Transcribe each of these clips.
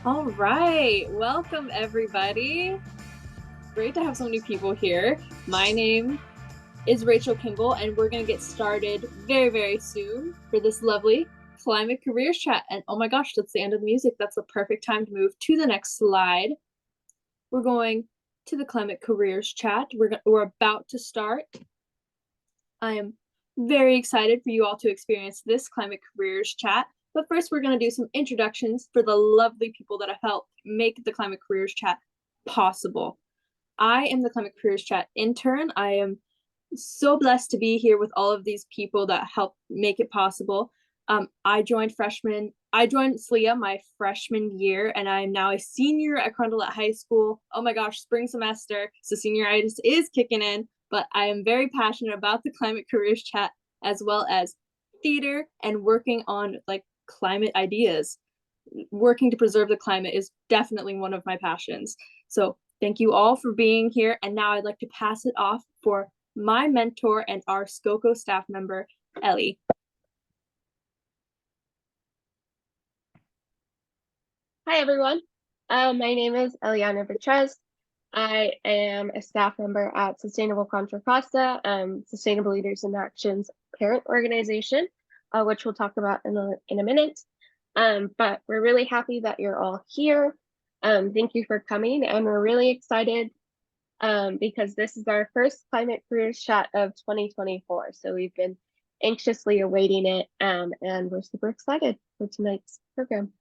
All right, welcome everybody. Great to have so many people here. My name is Rachel Kimball, and we're going to get started very, very soon for this lovely climate careers chat. And oh my gosh, that's the end of the music. That's the perfect time to move to the next slide. We're going to the climate careers chat. We're about to start. I am very excited for you all to experience this climate careers chat. But first, we're going to do some introductions for the lovely people that have helped make the climate careers chat possible. I am the climate careers chat intern. I am so blessed to be here with all of these people that helped make it possible. I joined SLIA my freshman year, and I'm now a senior at Crundle High School. Oh my gosh, spring semester, so senioritis is kicking in, but I am very passionate about the climate careers chat as well as theater and working on like climate ideas. Working to preserve the climate is definitely one of my passions. So thank you all for being here. And now I'd like to pass it off for my mentor and our SCOCO staff member, Ellie. Hi, everyone. My name is Eliana Vitrez. I am a staff member at Sustainable Contra Costa, Sustainable Leaders in Action's parent organization, which we'll talk about in a minute. But we're really happy that you're all here. Thank you for coming, and we're really excited because this is our first Climate Careers Chat of 2024. So we've been anxiously awaiting it, and we're super excited for tonight's program.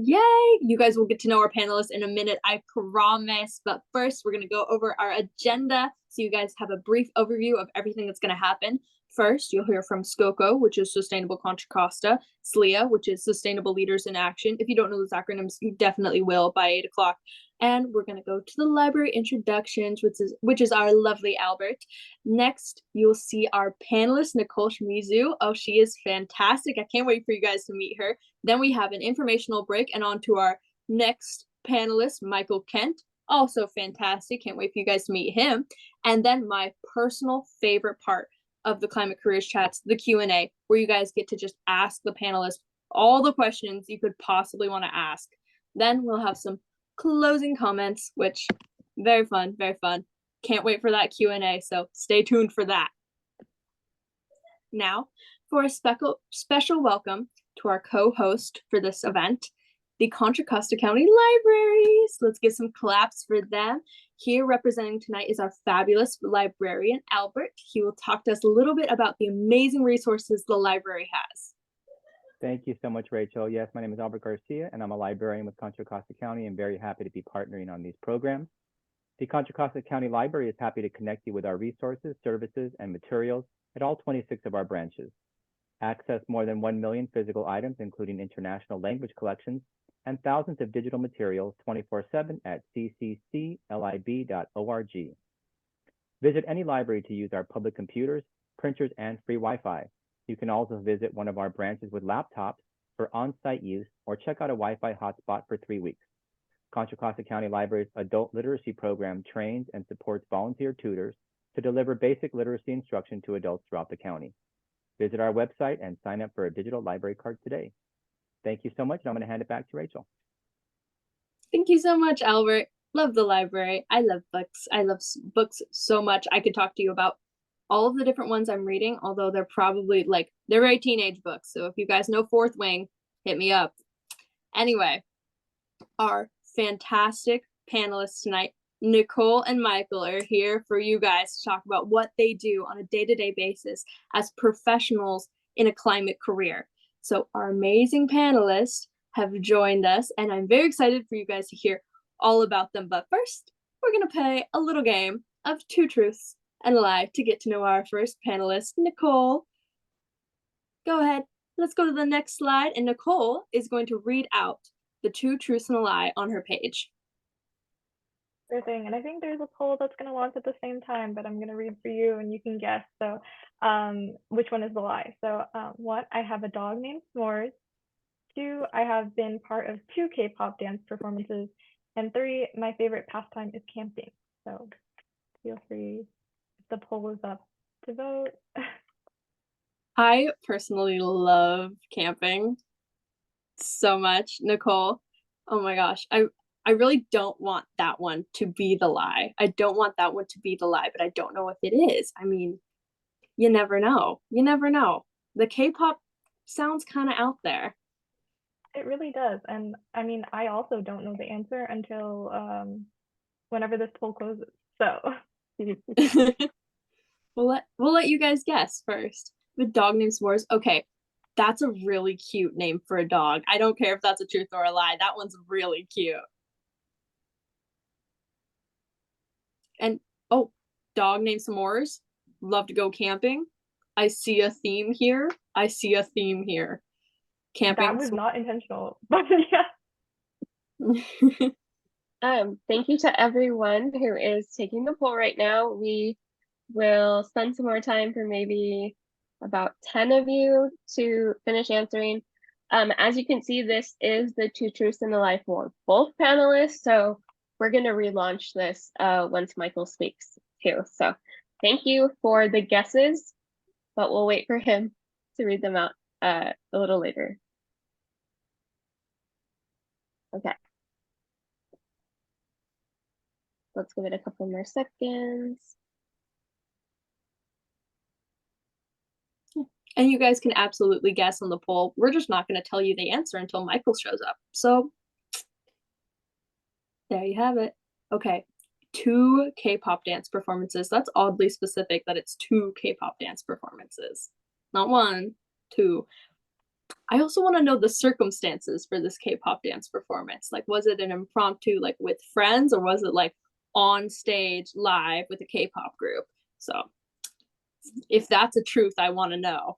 Yay! You guys will get to know our panelists in a minute, I promise. But first, we're going to go over our agenda so you guys have a brief overview of everything that's going to happen. First, you'll hear from SCOCO, which is Sustainable Contra Costa, SLIA, which is Sustainable Leaders in Action. If you don't know those acronyms, you definitely will by 8 o'clock. And we're going to go to the library introductions, which is our lovely Albert. Next, you'll see our panelist, Nicole Shimizu. Oh, she is fantastic. I can't wait for you guys to meet her. Then we have an informational break and on to our next panelist, Michael Kent. Also fantastic. Can't wait for you guys to meet him. And then my personal favorite part of the Climate Careers Chats, the Q&A, where you guys get to just ask the panelists all the questions you could possibly want to ask. Then we'll have some closing comments, which very fun, very fun. Can't wait for that Q&A, so stay tuned for that. Now, for a special welcome to our co-host for this event, the Contra Costa County Libraries. Let's give some claps for them. Here representing tonight is our fabulous librarian, Albert. He will talk to us a little bit about the amazing resources the library has. Thank you so much, Rachel. Yes, my name is Albert Garcia, and I'm a librarian with Contra Costa County and very happy to be partnering on these programs. The Contra Costa County Library is happy to connect you with our resources, services, and materials at all 26 of our branches. Access more than 1 million physical items, including international language collections, and thousands of digital materials 24/7 at ccclib.org. Visit any library to use our public computers, printers, and free Wi-Fi. You can also visit one of our branches with laptops for on-site use or check out a Wi-Fi hotspot for 3 weeks. Contra Costa County Library's adult literacy program trains and supports volunteer tutors to deliver basic literacy instruction to adults throughout the county. Visit our website and sign up for a digital library card today. Thank you so much, and I'm going to hand it back to Rachel. Thank you so much, Albert. Love the library. I love books. I love books so much. I could talk to you about all of the different ones I'm reading, although they're probably they're very teenage books. So if you guys know Fourth Wing, hit me up. Anyway, our fantastic panelists tonight, Nicole and Michael, are here for you guys to talk about what they do on a day-to-day basis as professionals in a climate career. So our amazing panelists have joined us, and I'm very excited for you guys to hear all about them. But first, we're going to play a little game of Two Truths and a Lie to get to know our first panelist, Nicole. Go ahead. Let's go to the next slide, and Nicole is going to read out the Two Truths and a Lie on her page. Sure thing. And I think there's a poll that's going to launch at the same time, but I'm going to read for you and you can guess. So which one is the lie? So 1, I have a dog named S'mores. 2, I have been part of 2 K-pop dance performances. And 3, my favorite pastime is camping. So feel free, if the poll is up, to vote. I personally love camping. so much, Nicole. Oh my gosh. I really don't want that one to be the lie. I don't want that one to be the lie, but I don't know if it is. I mean, you never know. You never know. The K-pop sounds kind of out there. It really does. And I mean, I also don't know the answer until whenever this poll closes. So we'll let you guys guess first. The dog named S'mores. Okay, that's a really cute name for a dog. I don't care if that's a truth or a lie. That one's really cute. And oh, dog named S'mores. Love to go camping. I see a theme here. I see a theme here. Camping. that was not intentional, but yeah. Thank you to everyone who is taking the poll right now. We will spend some more time for maybe about 10 of you to finish answering. As you can see, this is the two truths and a lie for both panelists. So we're going to relaunch this once Michael speaks too. So thank you for the guesses, but we'll wait for him to read them out a little later. Okay. Let's give it a couple more seconds. And you guys can absolutely guess on the poll. We're just not going to tell you the answer until Michael shows up. So there you have it. Okay, 2 K-pop dance performances. That's oddly specific that it's 2 K-pop dance performances. Not 1, 2. I also want to know the circumstances for this K-pop dance performance. Like, was it an impromptu, like with friends, or was it like on stage live with a K-pop group? So if that's a truth, I want to know.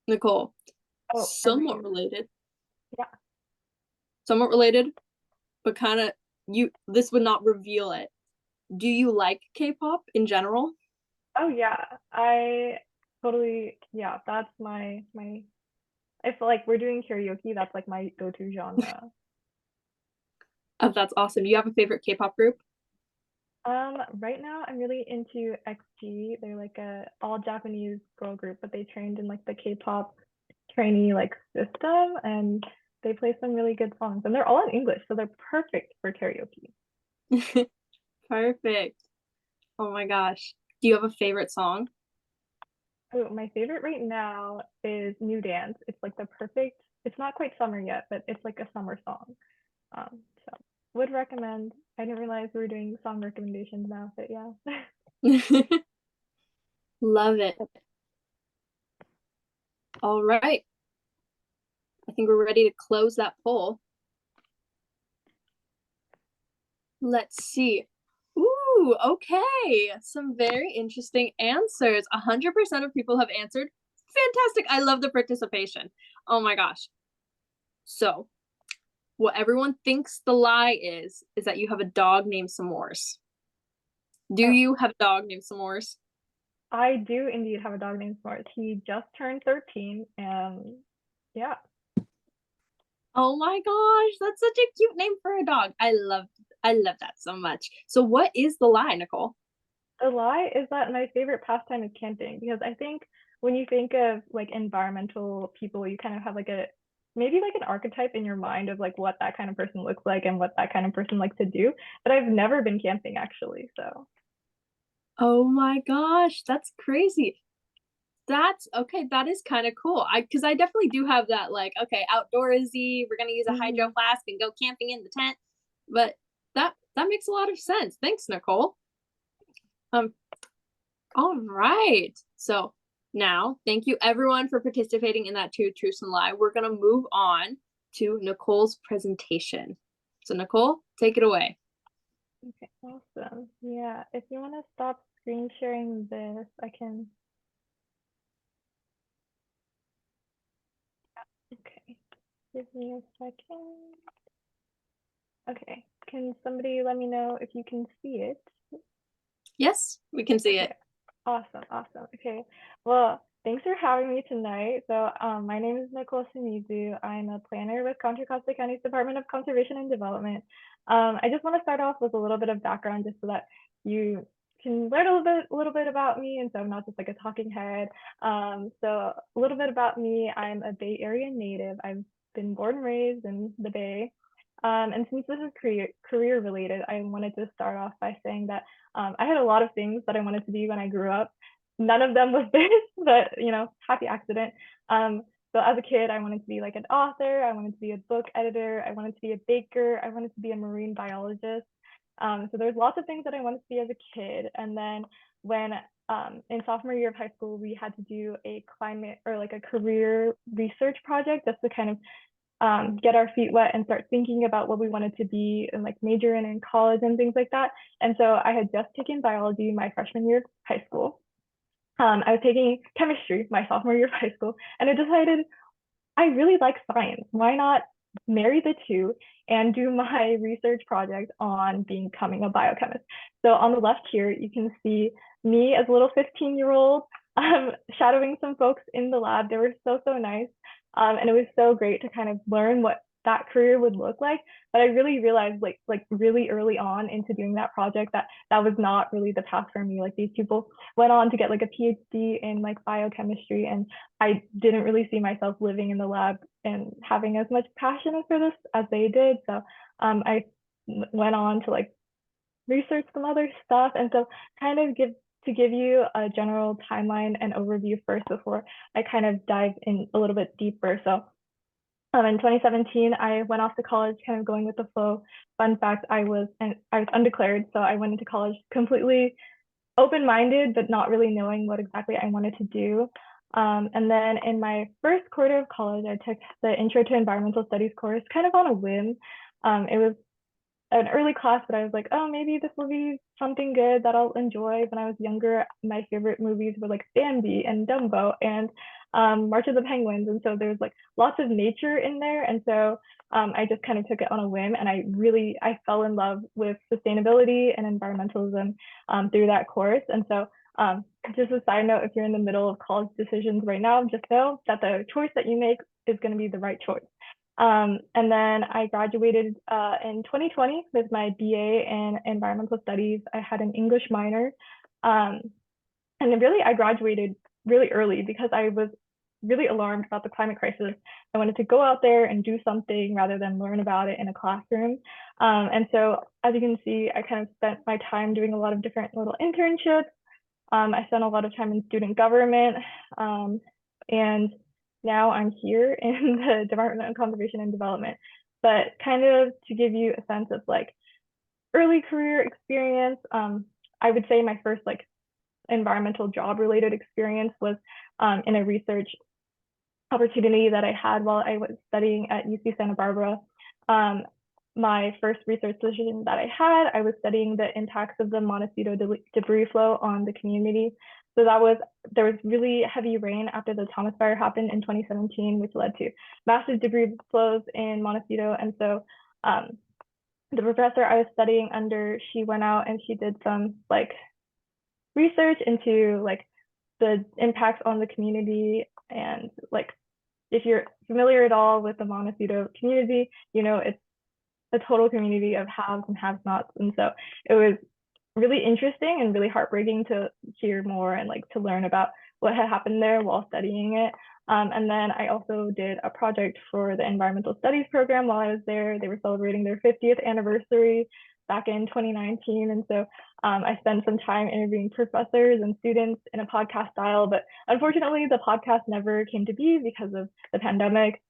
Nicole, somewhat related. Yeah. Somewhat related, but kind of this would not reveal it. Do you like K-pop in general? Oh yeah, I totally, yeah, that's my if like we're doing karaoke, that's like my go-to genre. Oh, that's awesome. You have a favorite K-pop group? Right now I'm really into XG. They're like a all Japanese girl group, but they trained in like the K-pop trainee like system, and they play some really good songs, and they're all in English, so they're perfect for karaoke. Perfect. Oh my gosh. Do you have a favorite song? Oh, my favorite right now is New Dance. It's like the perfect, it's not quite summer yet, but it's like a summer song. So would recommend. I didn't realize we were doing song recommendations now, but yeah. Love it. All right. I think we're ready to close that poll. Let's see. Ooh, okay. Some very interesting answers. 100% of people have answered. Fantastic. I love the participation. Oh my gosh. So, what everyone thinks the lie is that you have a dog named S'mores. Do you have a dog named S'mores? I do indeed have a dog named S'mores. He just turned 13, and yeah. Oh my gosh, that's such a cute name for a dog. I love that so much. So what is the lie, Nicole? The lie is that my favorite pastime is camping, because I think when you think of like environmental people, you kind of have like a maybe like an archetype in your mind of like what that kind of person looks like and what that kind of person likes to do. But I've never been camping actually, so. Oh my gosh, that's crazy. That's okay. That is kind of cool. Because I definitely do have that, like, okay, outdoorsy. We're gonna use a hydro flask and go camping in the tent. But that makes a lot of sense. Thanks, Nicole. All right. So now, thank you everyone for participating in that 2 Truths and Lie. We're gonna move on to Nicole's presentation. So Nicole, take it away. Okay, awesome. Yeah, if you want to stop screen sharing this, I can. Okay, give me a second. Okay, can somebody let me know if you can see it? Yes, we can see it. Awesome, awesome. Okay, well, thanks for having me tonight. So my name is Nicole Shimizu. I'm a planner with Contra Costa County's Department of Conservation and Development. I just want to start off with a little bit of background just so that you can learn a little bit about me, and so I'm not just like a talking head. So a little bit about me: I'm a Bay Area native. I've been born and raised in the Bay. And since this is career related, I wanted to start off by saying that I had a lot of things that I wanted to be when I grew up. None of them was this, but happy accident. So as a kid, I wanted to be like an author. I wanted to be a book editor. I wanted to be a baker. I wanted to be a marine biologist. So there's lots of things that I wanted to be as a kid. And then when in sophomore year of high school, we had to do a climate or like a career research project just to kind of get our feet wet and start thinking about what we wanted to be and like major in college and things like that. And so I had just taken biology my freshman year of high school. I was taking chemistry my sophomore year of high school, and I decided I really like science. Why not marry the two and do my research project on becoming a biochemist? So on the left here, you can see me as a little 15-year-old shadowing some folks in the lab. They were so nice. And it was so great to kind of learn what that career would look like. But I really realized like really early on into doing that project that was not really the path for me. Like these people went on to get like a PhD in like biochemistry, and I didn't really see myself living in the lab and having as much passion for this as they did. So I went on to like research some other stuff. And so kind of give you a general timeline and overview first before I kind of dive in a little bit deeper. So in 2017, I went off to college, kind of going with the flow. Fun fact, I was undeclared, so I went into college completely open-minded, but not really knowing what exactly I wanted to do. And then in my first quarter of college, I took the Intro to Environmental Studies course, kind of on a whim. It was an early class, but I was like, oh, maybe this will be something good that I'll enjoy. When I was younger, my favorite movies were like Bambi and Dumbo and March of the Penguins. And so there's like lots of nature in there. And so I just kind of took it on a whim, and I fell in love with sustainability and environmentalism through that course. And so just a side note, if you're in the middle of college decisions right now, just know that the choice that you make is going to be the right choice. And then I graduated in 2020 with my BA in environmental studies. I had an English minor. And really, I graduated really early because I was really alarmed about the climate crisis. I wanted to go out there and do something rather than learn about it in a classroom. And so, as you can see, I kind of spent my time doing a lot of different little internships. I spent a lot of time in student government. And now I'm here in the Department of Conservation and Development. But kind of to give you a sense of like early career experience, I would say my first like environmental job related experience was in a research opportunity that I had while I was studying at UC Santa Barbara. My first research position that I had, I was studying the impacts of the Montecito debris flow on the community. So there was really heavy rain after the Thomas Fire happened in 2017, which led to massive debris flows in Montecito. And so the professor I was studying under, she went out and she did some like research into like the impacts on the community. And like, if you're familiar at all with the Montecito community, it's a total community of haves and have-nots. And so it was really interesting and really heartbreaking to hear more and like to learn about what had happened there while studying it. And then I also did a project for the environmental studies program while I was there. They were celebrating their 50th anniversary back in 2019. And so I spent some time interviewing professors and students in a podcast style, but unfortunately the podcast never came to be because of the pandemic.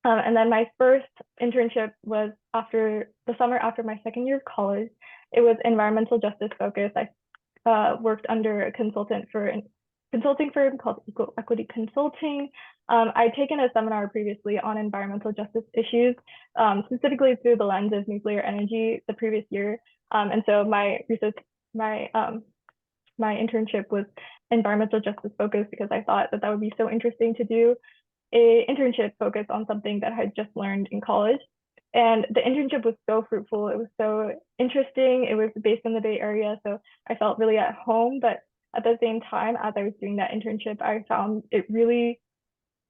And then my first internship was after the summer after my second year of college. It was environmental justice focused. I worked under a consulting firm called Equal Equity Consulting. I'd taken a seminar previously on environmental justice issues, specifically through the lens of nuclear energy the previous year. And so my internship was environmental justice focused because I thought that would be so interesting to do a internship focused on something that I had just learned in college. And the internship was so fruitful. It was so interesting. It was based in the Bay Area, so I felt really at home. But at the same time, as I was doing that internship, I found it really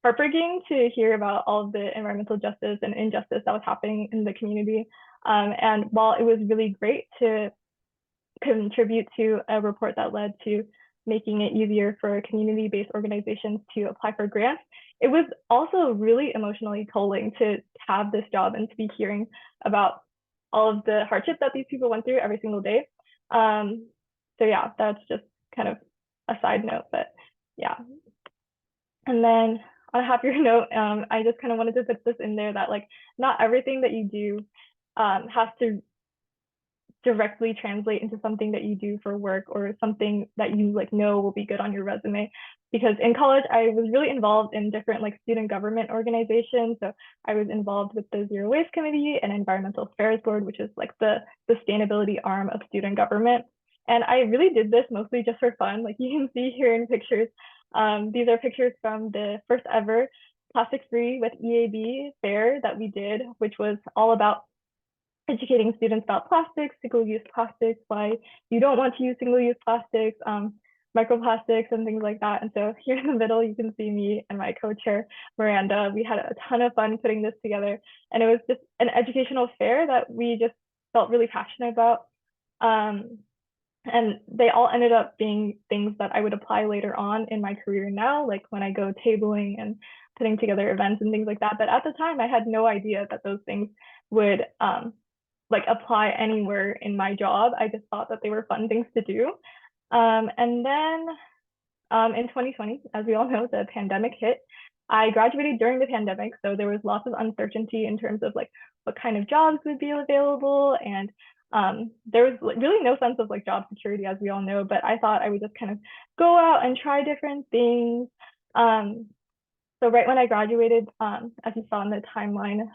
heartbreaking to hear about all of the environmental justice and injustice that was happening in the community. And while it was really great to contribute to a report that led to making it easier for community-based organizations to apply for grants. It was also really emotionally tolling to have this job and to be hearing about all of the hardship that these people went through every single day. So yeah, that's just kind of a side note, but yeah. And then on a happier note, I just kind of wanted to put this in there that like not everything that you do has to directly translate into something that you do for work or something that you like know will be good on your resume. Because in college, I was really involved in different like student government organizations. So I was involved with the Zero Waste Committee and Environmental Affairs Board, which is like the sustainability arm of student government. And I really did this mostly just for fun. Like you can see here in pictures, these are pictures from the first ever Plastic Free with EAB fair that we did, which was all about educating students about plastics, single-use plastics, why you don't want to use single-use plastics, microplastics and things like that. And so here in the middle, you can see me and my co-chair, Miranda. We had a ton of fun putting this together. And it was just an educational fair that we just felt really passionate about. And they all ended up being things that I would apply later on in my career now, like when I go tabling and putting together events and things like that. But at the time, I had no idea that those things would like apply anywhere in my job. I just thought that they were fun things to do. And then in 2020, as we all know, the pandemic hit. I graduated during the pandemic, so there was lots of uncertainty in terms of like what kind of jobs would be available, and there was really no sense of like job security, as we all know. But I thought I would just kind of go out and try different things. So right when I graduated, as you saw in the timeline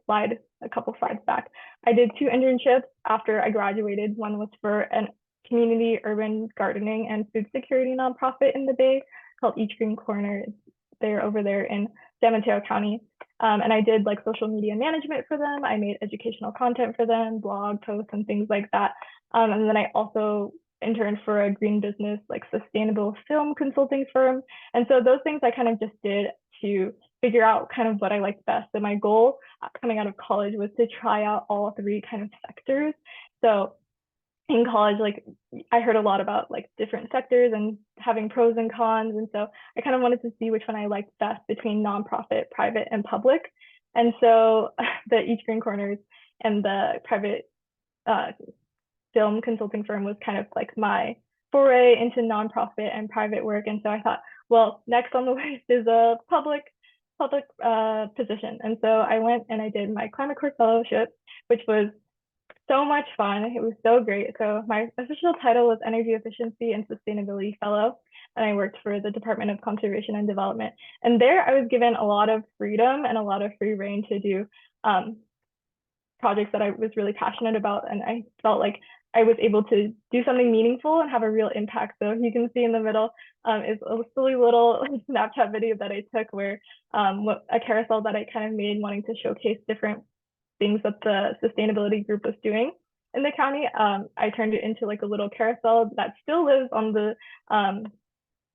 slide, a couple slides back, I did 2 internships after I graduated. One was for a community urban gardening and food security nonprofit in the Bay called Each Green Corner. They're over there in San Mateo County. And I did like social media management for them. I made educational content for them, blog posts and things like that. And then I also interned for a green business, like sustainable film consulting firm. And so those things I kind of just did to figure out kind of what I liked best. So my goal coming out of college was to try out all 3 kind of sectors. So in college, like I heard a lot about like different sectors and having pros and cons. And so I kind of wanted to see which one I liked best between nonprofit, private, and public. And so the Each Green Corners and the private film consulting firm was kind of like my foray into nonprofit and private work. And so I thought, well, next on the list is a public position. And so I went and I did my Climate Corps fellowship, which was so much fun. It was so great. So my official title was Energy Efficiency and Sustainability Fellow, and I worked for the Department of Conservation and Development. And there I was given a lot of freedom and a lot of free reign to do projects that I was really passionate about. And I felt like I was able to do something meaningful and have a real impact. So you can see in the middle is a silly little Snapchat video that I took where a carousel that I kind of made wanting to showcase different things that the sustainability group was doing in the county. I turned it into like a little carousel that still lives on the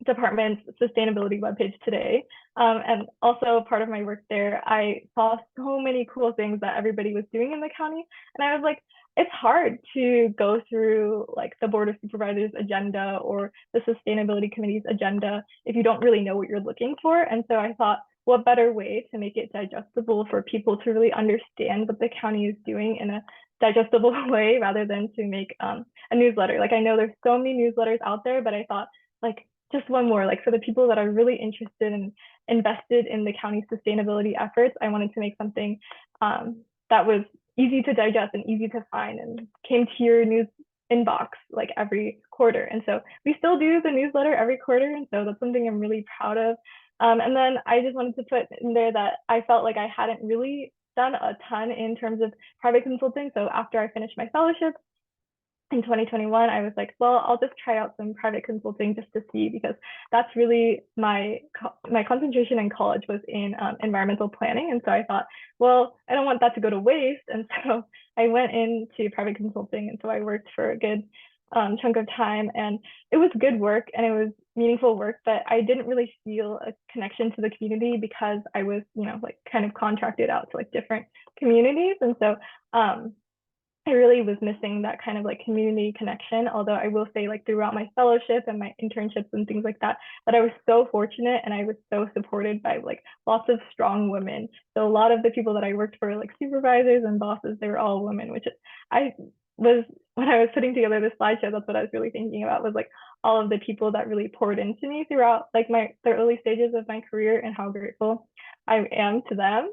department's sustainability webpage today. And also part of my work there, I saw so many cool things that everybody was doing in the county. And I was like, it's hard to go through like the Board of Supervisors agenda or the Sustainability Committee's agenda if you don't really know what you're looking for. And so I thought, what better way to make it digestible for people to really understand what the county is doing in a digestible way rather than to make a newsletter. Like I know there's so many newsletters out there, but I thought like just one more, like for the people that are really interested and invested in the county's sustainability efforts, I wanted to make something that was easy to digest and easy to find and came to your news inbox like every quarter. And so we still do the newsletter every quarter. And so that's something I'm really proud of. And then I just wanted to put in there that I felt like I hadn't really done a ton in terms of private consulting. So after I finished my fellowship in 2021, I was like, well, I'll just try out some private consulting just to see, because that's really my concentration in college was in environmental planning. And so I thought, well, I don't want that to go to waste. And so I went into private consulting. And so I worked for a good chunk of time, and it was good work and it was meaningful work, but I didn't really feel a connection to the community because I was, like kind of contracted out to like different communities. And so I really was missing that kind of like community connection. Although I will say, like, throughout my fellowship and my internships and things like that, that I was so fortunate and I was so supported by like lots of strong women. So a lot of the people that I worked for, like supervisors and bosses, they were all women, which I was, when I was putting together this slideshow, that's what I was really thinking about, was like all of the people that really poured into me throughout like the early stages of my career, and how grateful I am to them.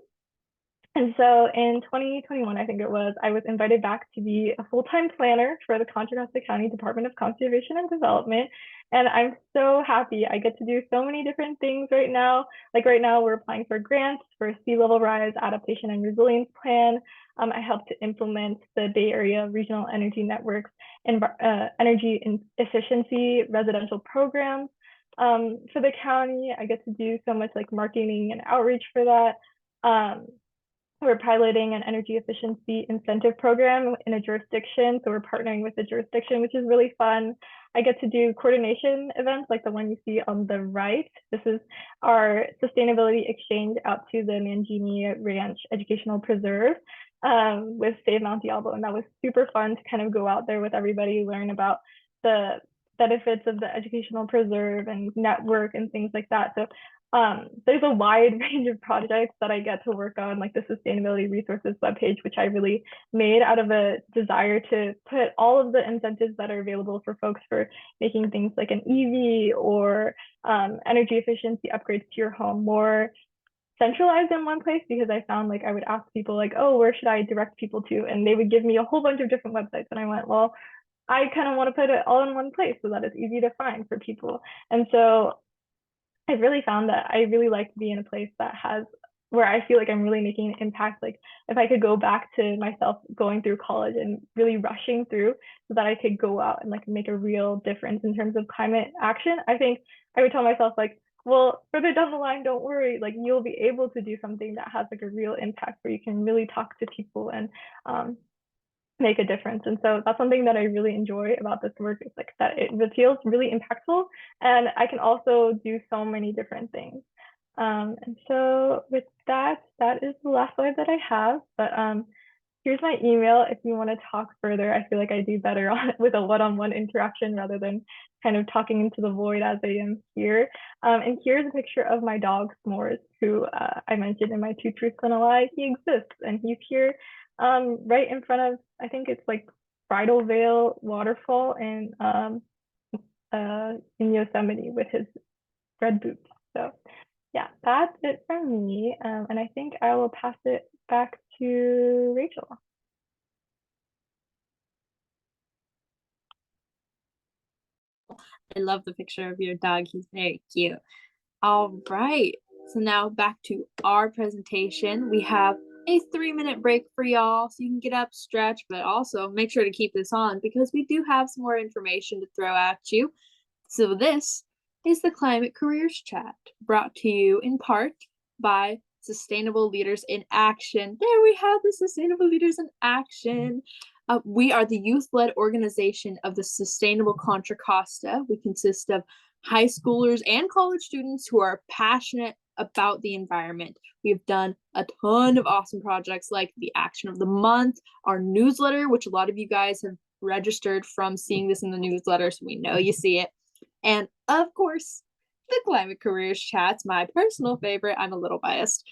And so in 2021, I think it was, I was invited back to be a full-time planner for the Contra Costa County Department of Conservation and Development. And I'm so happy. I get to do so many different things right now. Like right now, we're applying for grants for a sea level rise adaptation and resilience plan. I help to implement the Bay Area Regional Energy Network's energy efficiency residential programs for the county. I get to do so much like marketing and outreach for that. We're piloting an energy efficiency incentive program in a jurisdiction. So we're partnering with the jurisdiction, which is really fun. I get to do coordination events like the one you see on the right. This is our sustainability exchange out to the Mangini Ranch Educational Preserve with Save Mount Diablo. And that was super fun to kind of go out there with everybody, learn about the benefits of the educational preserve and network and things like that. So there's a wide range of projects that I get to work on, like the Sustainability Resources webpage, which I really made out of a desire to put all of the incentives that are available for folks for making things like an EV or energy efficiency upgrades to your home more centralized in one place, because I found like I would ask people like, oh, where should I direct people to? And they would give me a whole bunch of different websites. And I went, well, I kind of want to put it all in one place so that it's easy to find for people. And so I've really found that I really like to be in a place that has, where I feel like I'm really making an impact. Like if I could go back to myself going through college and really rushing through so that I could go out and like make a real difference in terms of climate action, I think I would tell myself like, well, further down the line, don't worry, like you'll be able to do something that has like a real impact where you can really talk to people and make a difference. And so that's something that I really enjoy about this work, is like that it feels really impactful, and I can also do so many different things. And so with that, that is the last slide that I have. But here's my email if you want to talk further. I feel like I do better with a one-on-one interaction rather than kind of talking into the void as I am here. And here's a picture of my dog S'mores, who I mentioned in my 2 Truths and a Lie. He exists, and he's here right in front of, I think it's like Bridal Veil Waterfall in Yosemite with his red boots. So yeah, that's it from me. And I think I will pass it back to Rachel. I love the picture of your dog. He's very cute. All right. So now back to our presentation. We have a 3-minute break for y'all so you can get up, stretch, but also make sure to keep this on because we do have some more information to throw at you. So this is the Climate Careers Chat, brought to you in part by Sustainable Leaders in Action. There we have the Sustainable Leaders in Action. We are the youth-led organization of the Sustainable Contra Costa. We consist of high schoolers and college students who are passionate about the environment. We've done a ton of awesome projects like the Action of the Month, our newsletter, which a lot of you guys have registered from seeing this in the newsletter, so we know you see it. And of course, the Climate Careers Chat's my personal favorite. I'm a little biased.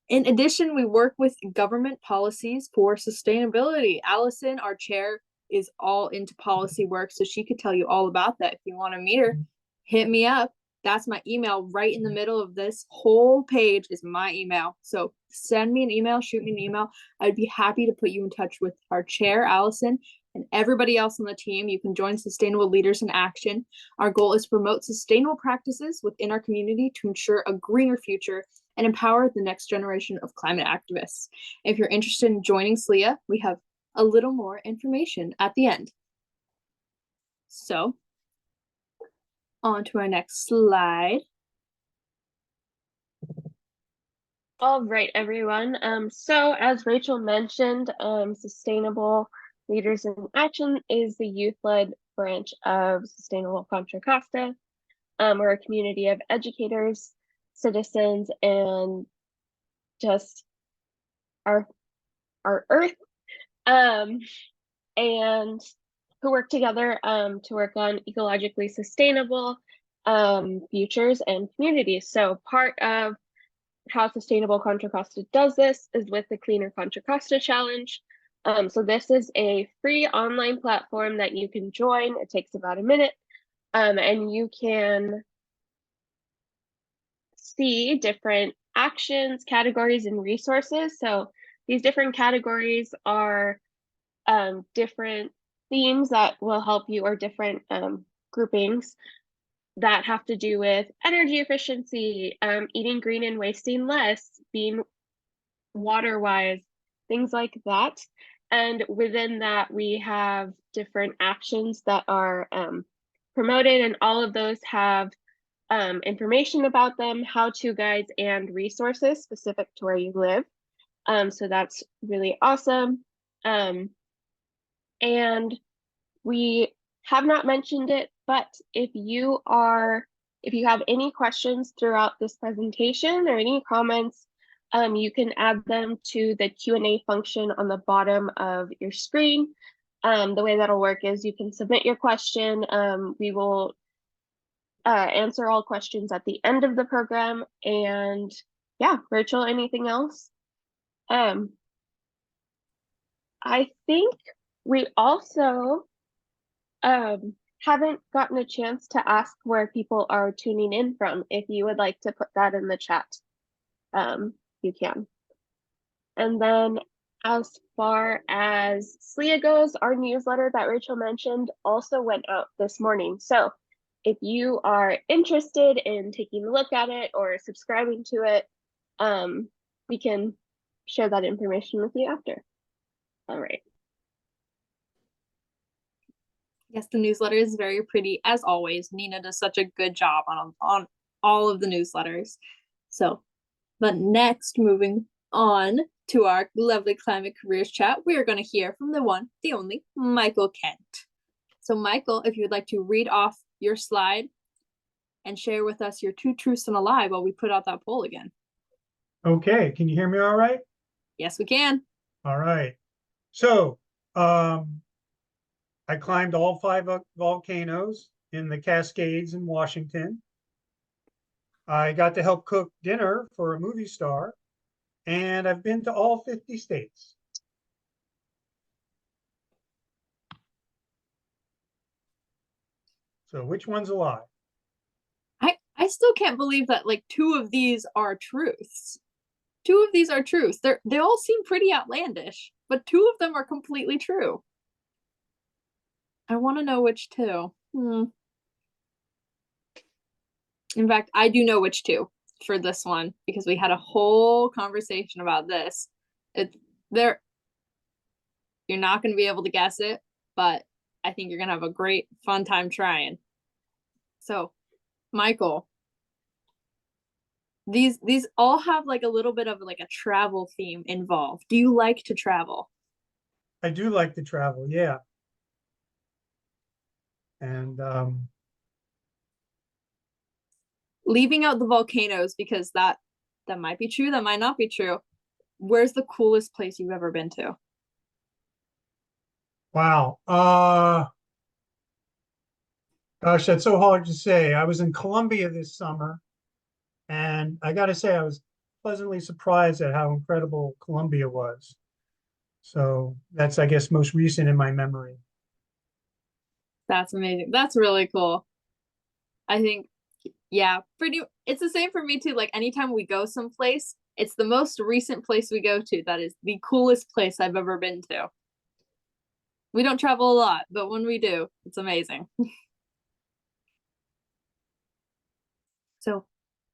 In addition, we work with government policies for sustainability. Allison, our chair, is all into policy work, so she could tell you all about that. If you want to meet her, hit me up. That's my email. Right in the middle of this whole page is my email. So send me an email, shoot me an email. I'd be happy to put you in touch with our chair, Allison, and everybody else on the team. You can join Sustainable Leaders in Action. Our goal is to promote sustainable practices within our community to ensure a greener future and empower the next generation of climate activists. If you're interested in joining SLIA, we have a little more information at the end. So, on to our next slide. All right, everyone. So as Rachel mentioned, Sustainable Leaders in Action is the youth-led branch of Sustainable Contra Costa. We're a community of educators, citizens, and just our earth. and who work together to work on ecologically sustainable futures and communities. So part of how Sustainable Contra Costa does this is with the Cleaner Contra Costa Challenge. So this is a free online platform that you can join. It takes about a minute, and you can see different actions, categories, and resources. So these different categories are different themes that will help you, or different groupings that have to do with energy efficiency, eating green and wasting less, being water wise, things like that. And within that, we have different actions that are promoted, and all of those have information about them, how-to guides, and resources specific to where you live. So that's really awesome. And we have not mentioned it, but if you have any questions throughout this presentation or any comments, you can add them to the Q&A function on the bottom of your screen. The way that'll work is you can submit your question. We will answer all questions at the end of the program. And yeah, Rachel, anything else? I think we also haven't gotten a chance to ask where people are tuning in from. If you would like to put that in the chat, you can. And then as far as SLIA goes, our newsletter that Rachel mentioned also went out this morning. So if you are interested in taking a look at it or subscribing to it, we can share that information with you after. All right. Yes, the newsletter is very pretty, as always. Nina does such a good job on all of the newsletters. So, but next, moving on to our lovely climate careers chat, we are going to hear from the one, the only, Michael Kent. So Michael, if you would like to read off your slide and share with us your 2 truths and a lie while we put out that poll again. Okay, can you hear me all right? Yes, we can. All right. So, I climbed all 5 volcanoes in the Cascades in Washington. I got to help cook dinner for a movie star, and I've been to all 50 states. So which one's a lie? I still can't believe that like 2 of these are truths. 2 of these are truths. They all seem pretty outlandish, but 2 of them are completely true. I want to know which 2. In fact, I do know which 2 for this one because we had a whole conversation about this. You're not going to be able to guess it, but I think you're going to have a great fun time trying. So, Michael, these all have like a little bit of like a travel theme involved. Do you like to travel? I do like to travel, yeah. And leaving out the volcanoes because that might be true, that might not be true. Where's the coolest place you've ever been to? wow. Gosh, that's so hard to say. I was in Colombia this summer, and I got to say I was pleasantly surprised at how incredible Colombia was. So that's, I guess, most recent in my memory. That's amazing. That's really cool. I think, yeah, it's the same for me too. Like anytime we go someplace, it's the most recent place we go to that is the coolest place I've ever been to. We don't travel a lot, but when we do, it's amazing. So,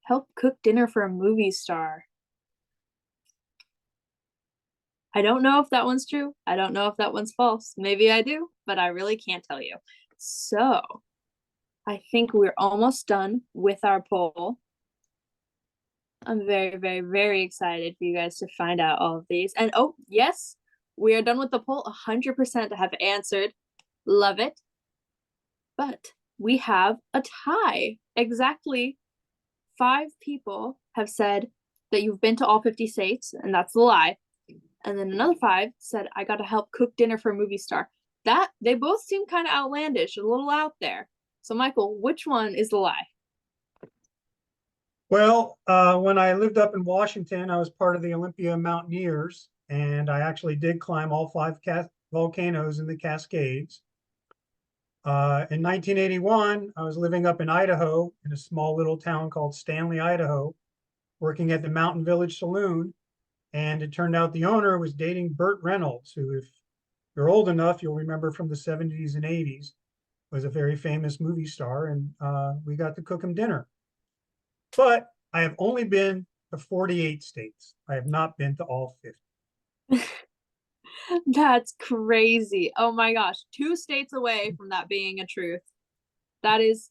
help cook dinner for a movie star. I don't know if that one's true. I don't know if that one's false. Maybe I do, but I really can't tell you. So, I think we're almost done with our poll. I'm very, very, very excited for you guys to find out all of these. And oh, yes, we are done with the poll. 100% have answered. Love it. But we have a tie. Exactly 5 people have said that you've been to all 50 states, and that's the lie. And then another 5 said, I got to help cook dinner for a movie star. that they both seem kind of outlandish, a little out there. So Michael, which one is the lie? Well, when I lived up in Washington, I was part of the Olympia Mountaineers, and I actually did climb all five volcanoes in the Cascades. In 1981, I was living up in Idaho in a small little town called Stanley, Idaho, working at the Mountain Village Saloon. And it turned out the owner was dating Burt Reynolds, who, if you're old enough, you'll remember from the 70s and 80s, was a very famous movie star. And we got to cook him dinner. But I have only been to 48 states. I have not been to all 50. That's crazy. Oh my gosh. 2 states away from that being a truth. That is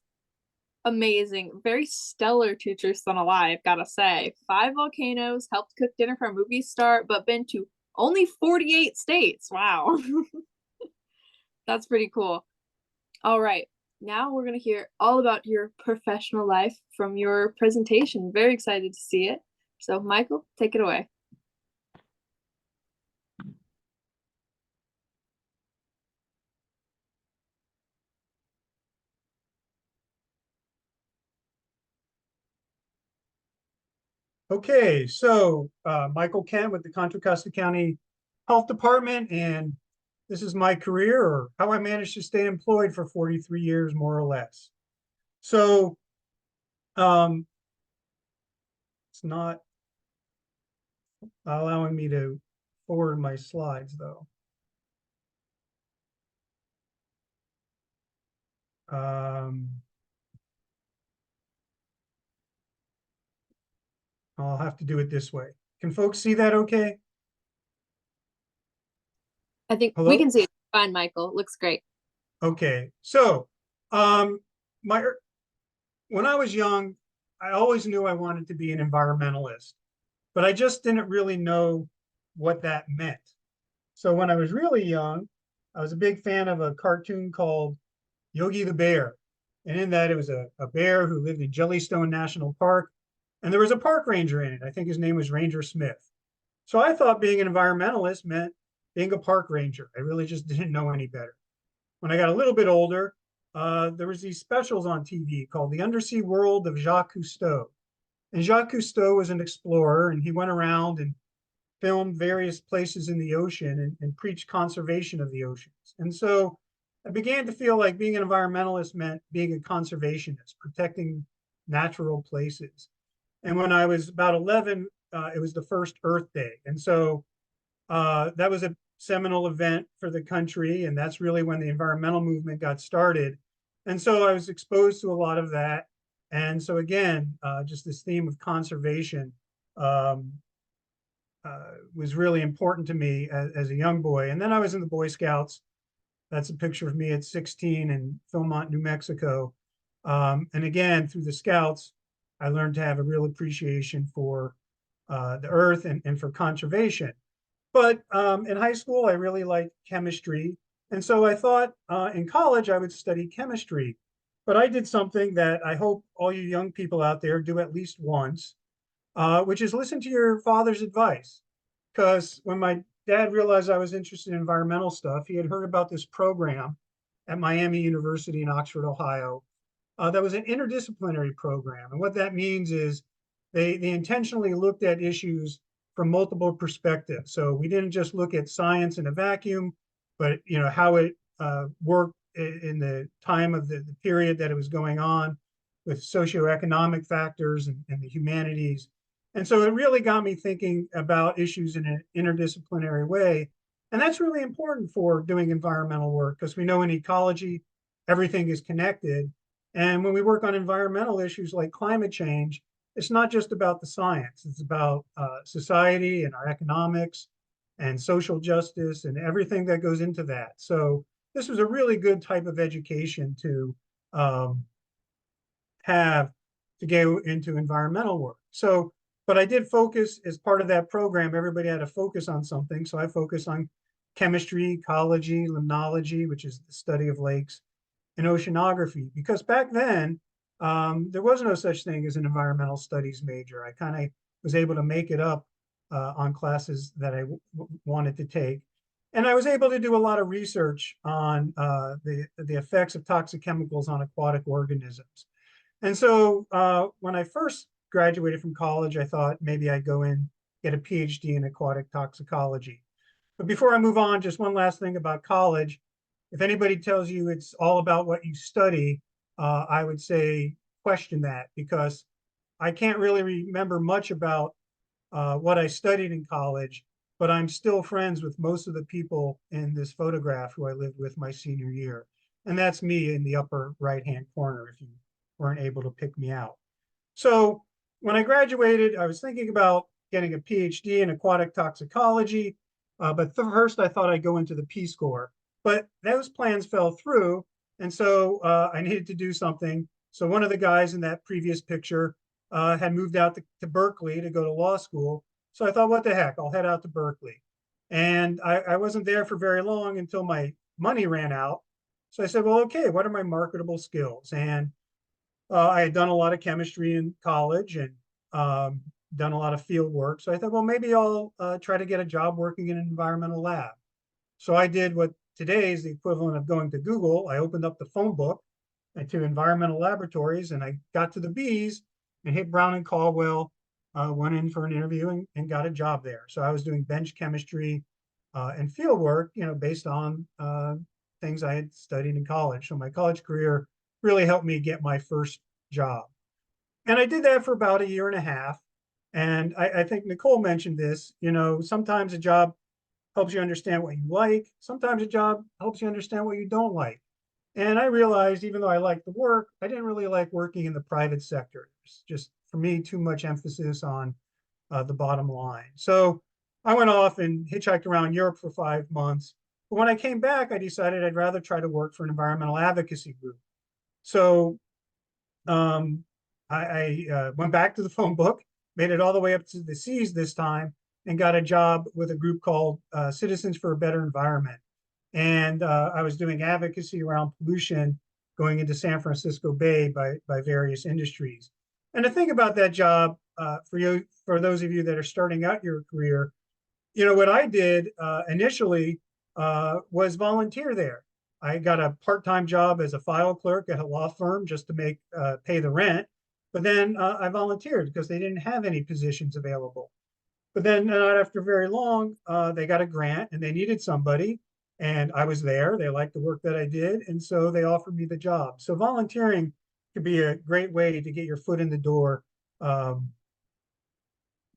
amazing. Very stellar two truths than a lie, I've gotta say. 5 volcanoes, helped cook dinner for a movie star, but been to only 48 states. Wow. That's pretty cool. All right. Now we're going to hear all about your professional life from your presentation. Very excited to see it. So Michael, take it away. Okay, so Michael Kent with the Contra Costa County Health Department, and this is my career, or how I managed to stay employed for 43 years, more or less. So it's not allowing me to forward my slides, though. I'll have to do it this way. Can folks see that okay? I think Hello? we can see it fine, Michael. Looks great. Okay, so when I was young, I always knew I wanted to be an environmentalist, but I just didn't really know what that meant. So when I was really young, I was a big fan of a cartoon called Yogi the Bear. And in that, it was a bear who lived in Jellystone National Park. And there was a park ranger in it. I think his name was Ranger Smith. So I thought being an environmentalist meant being a park ranger. I really just didn't know any better. When I got a little bit older, there was these specials on TV called The Undersea World of Jacques Cousteau. And Jacques Cousteau was an explorer, and he went around and filmed various places in the ocean and preached conservation of the oceans. And so I began to feel like being an environmentalist meant being a conservationist, protecting natural places. And when I was about 11, it was the first Earth Day. And so that was a seminal event for the country. And that's really when the environmental movement got started. And so I was exposed to a lot of that. And so again, just this theme of conservation was really important to me as a young boy. And then I was in the Boy Scouts. That's a picture of me at 16 in Philmont, New Mexico. And again, through the Scouts, I learned to have a real appreciation for the earth and for conservation. But in high school, I really liked chemistry. And so I thought in college I would study chemistry. But I did something that I hope all you young people out there do at least once, which is listen to your father's advice. Because when my dad realized I was interested in environmental stuff, he had heard about this program at Miami University in Oxford, Ohio, that was an interdisciplinary program. And what that means is they intentionally looked at issues from multiple perspectives. So we didn't just look at science in a vacuum, but how it worked in the time of the period that it was going on with socioeconomic factors and the humanities. And so it really got me thinking about issues in an interdisciplinary way. And that's really important for doing environmental work because we know in ecology, everything is connected. And when we work on environmental issues like climate change, it's not just about the science, it's about society and our economics and social justice and everything that goes into that. So this was a really good type of education to have to go into environmental work. So, but I did focus as part of that program, everybody had to focus on something. So I focused on chemistry, ecology, limnology, which is the study of lakes, and oceanography, because back then, there was no such thing as an environmental studies major. I kind of was able to make it up on classes that I wanted to take. And I was able to do a lot of research on the effects of toxic chemicals on aquatic organisms. And so when I first graduated from college, I thought maybe I'd go in, get a PhD in aquatic toxicology. But before I move on, just one last thing about college. If anybody tells you it's all about what you study, I would say question that, because I can't really remember much about what I studied in college, but I'm still friends with most of the people in this photograph who I lived with my senior year. And that's me in the upper right-hand corner if you weren't able to pick me out. So when I graduated, I was thinking about getting a PhD in aquatic toxicology, but first I thought I'd go into the Peace Corps. But those plans fell through, and so I needed to do something. So one of the guys in that previous picture had moved out to Berkeley to go to law school. So I thought, what the heck, I'll head out to Berkeley. And I wasn't there for very long until my money ran out. So I said, well, okay, what are my marketable skills? And I had done a lot of chemistry in college and done a lot of field work. So I thought, well, maybe I'll try to get a job working in an environmental lab. So I did what today is the equivalent of going to Google. I opened up the phone book to environmental laboratories, and I got to the B's and hit Brown and Caldwell, went in for an interview and got a job there. So I was doing bench chemistry and field work, based on things I had studied in college. So my college career really helped me get my first job. And I did that for about a year and a half. And I think Nicole mentioned this, sometimes a job helps you understand what you like. Sometimes a job helps you understand what you don't like. And I realized, even though I liked the work, I didn't really like working in the private sector. It's just, for me, too much emphasis on the bottom line. So I went off and hitchhiked around Europe for 5 months. But when I came back, I decided I'd rather try to work for an environmental advocacy group. So I went back to the phone book, made it all the way up to the C's this time, and got a job with a group called Citizens for a Better Environment. And I was doing advocacy around pollution going into San Francisco Bay by various industries. And the thing about that job, for those of you that are starting out your career, what I did initially was volunteer there. I got a part-time job as a file clerk at a law firm just to pay the rent. But then I volunteered because they didn't have any positions available. But then not after very long, they got a grant and they needed somebody. And I was there. They liked the work that I did. And so they offered me the job. So volunteering could be a great way to get your foot in the door to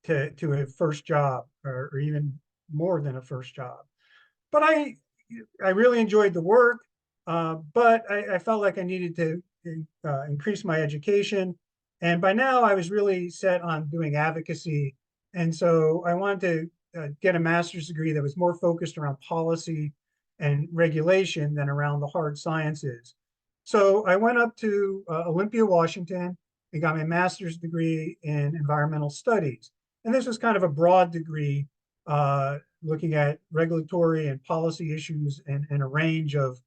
a first job, or even more than a first job. But I really enjoyed the work, but I felt like I needed to increase my education. And by now I was really set on doing advocacy. And so I wanted to get a master's degree that was more focused around policy and regulation than around the hard sciences. So I went up to Olympia, Washington, and got my master's degree in environmental studies. And this was kind of a broad degree looking at regulatory and policy issues in a range of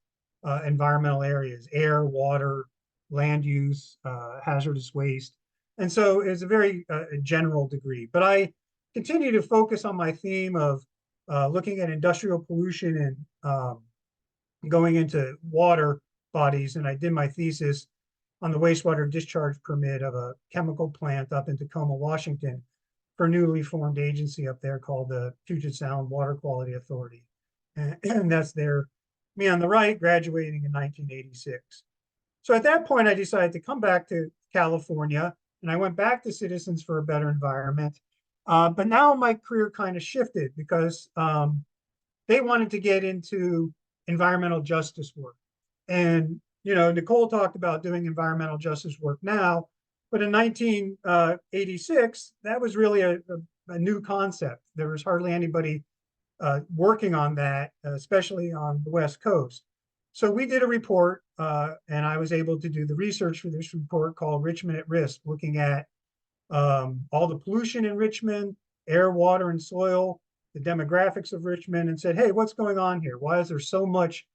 environmental areas: air, water, land use, hazardous waste. And so it's a very general degree. But I continue to focus on my theme of looking at industrial pollution and going into water bodies. And I did my thesis on the wastewater discharge permit of a chemical plant up in Tacoma, Washington, for a newly formed agency up there called the Puget Sound Water Quality Authority. And that's me on the right, graduating in 1986. So at that point, I decided to come back to California, and I went back to Citizens for a Better Environment. But now my career kind of shifted because they wanted to get into environmental justice work. And, Nicole talked about doing environmental justice work now, but in 1986, that was really a new concept. There was hardly anybody working on that, especially on the West Coast. So we did a report, and I was able to do the research for this report called Richmond at Risk, looking at all the pollution in Richmond, air, water, and soil, the demographics of Richmond, and said, hey, what's going on here? Why is there so much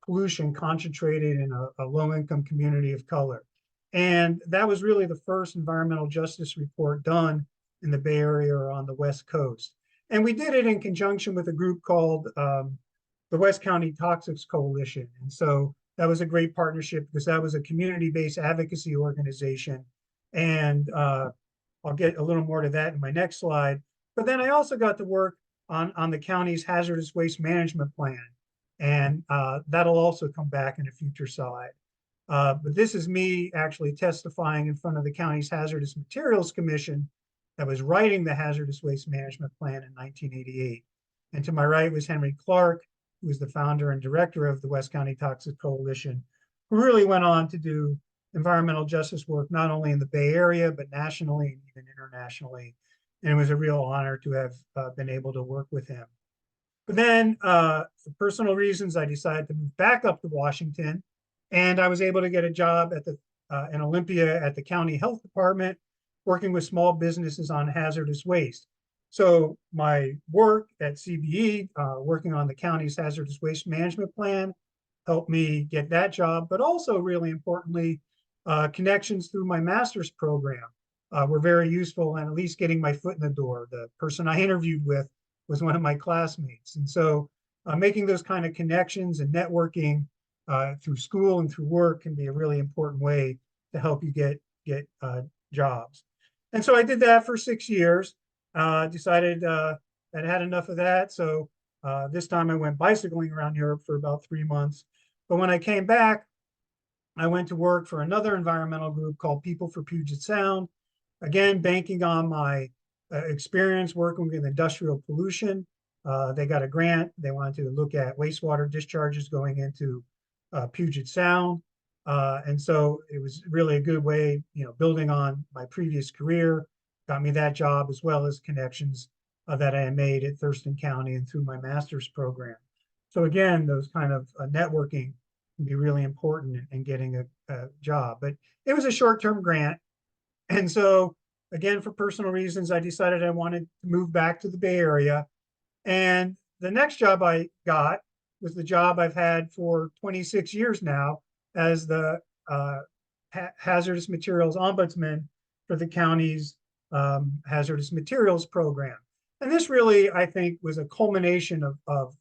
pollution concentrated in a low-income community of color? And that was really the first environmental justice report done in the Bay Area or on the West Coast. And we did it in conjunction with a group called the West County Toxics Coalition. And so that was a great partnership because that was a community-based advocacy organization. And I'll get a little more to that in my next slide. But then I also got to work on the county's hazardous waste management plan. And that'll also come back in a future slide. But this is me actually testifying in front of the county's Hazardous Materials Commission that was writing the hazardous waste management plan in 1988. And to my right was Henry Clark, who was the founder and director of the West County Toxic Coalition, who really went on to do environmental justice work, not only in the Bay Area, but nationally and even internationally. And it was a real honor to have been able to work with him. But then for personal reasons, I decided to move back up to Washington, and I was able to get a job at in Olympia at the county health department, working with small businesses on hazardous waste. So my work at CBE, working on the county's hazardous waste management plan, helped me get that job, but also really importantly, connections through my master's program were very useful and at least getting my foot in the door. The person I interviewed with was one of my classmates. And so making those kind of connections and networking through school and through work can be a really important way to help you get jobs. And so I did that for 6 years, decided I'd had enough of that. So this time I went bicycling around Europe for about 3 months. But when I came back, I went to work for another environmental group called People for Puget Sound, again, banking on my experience working with industrial pollution. They got a grant. They wanted to look at wastewater discharges going into Puget Sound. And so it was really a good way, building on my previous career, got me that job as well as connections that I made at Thurston County and through my master's program. So again, those kind of networking can be really important in getting a job. But it was a short-term grant. And so again, for personal reasons, I decided I wanted to move back to the Bay Area. And the next job I got was the job I've had for 26 years now as the hazardous materials ombudsman for the county's hazardous materials program. And this really, I think, was a culmination of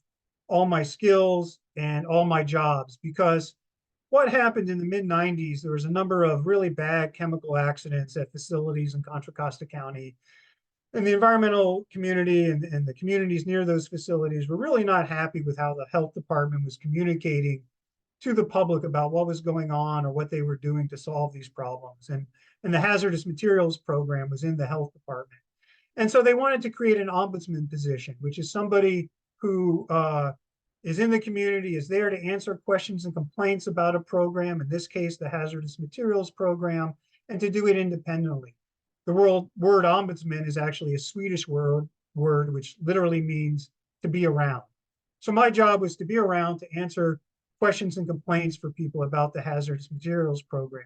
all my skills and all my jobs, because what happened in the mid-90s, there was a number of really bad chemical accidents at facilities in Contra Costa County. And the environmental community and the communities near those facilities were really not happy with how the health department was communicating to the public about what was going on or what they were doing to solve these problems. And the hazardous materials program was in the health department. And so they wanted to create an ombudsman position, which is somebody who is in the community, is there to answer questions and complaints about a program, in this case, the hazardous materials program, and to do it independently. The word ombudsman is actually a Swedish word which literally means to be around. So my job was to be around to answer questions and complaints for people about the hazardous materials program.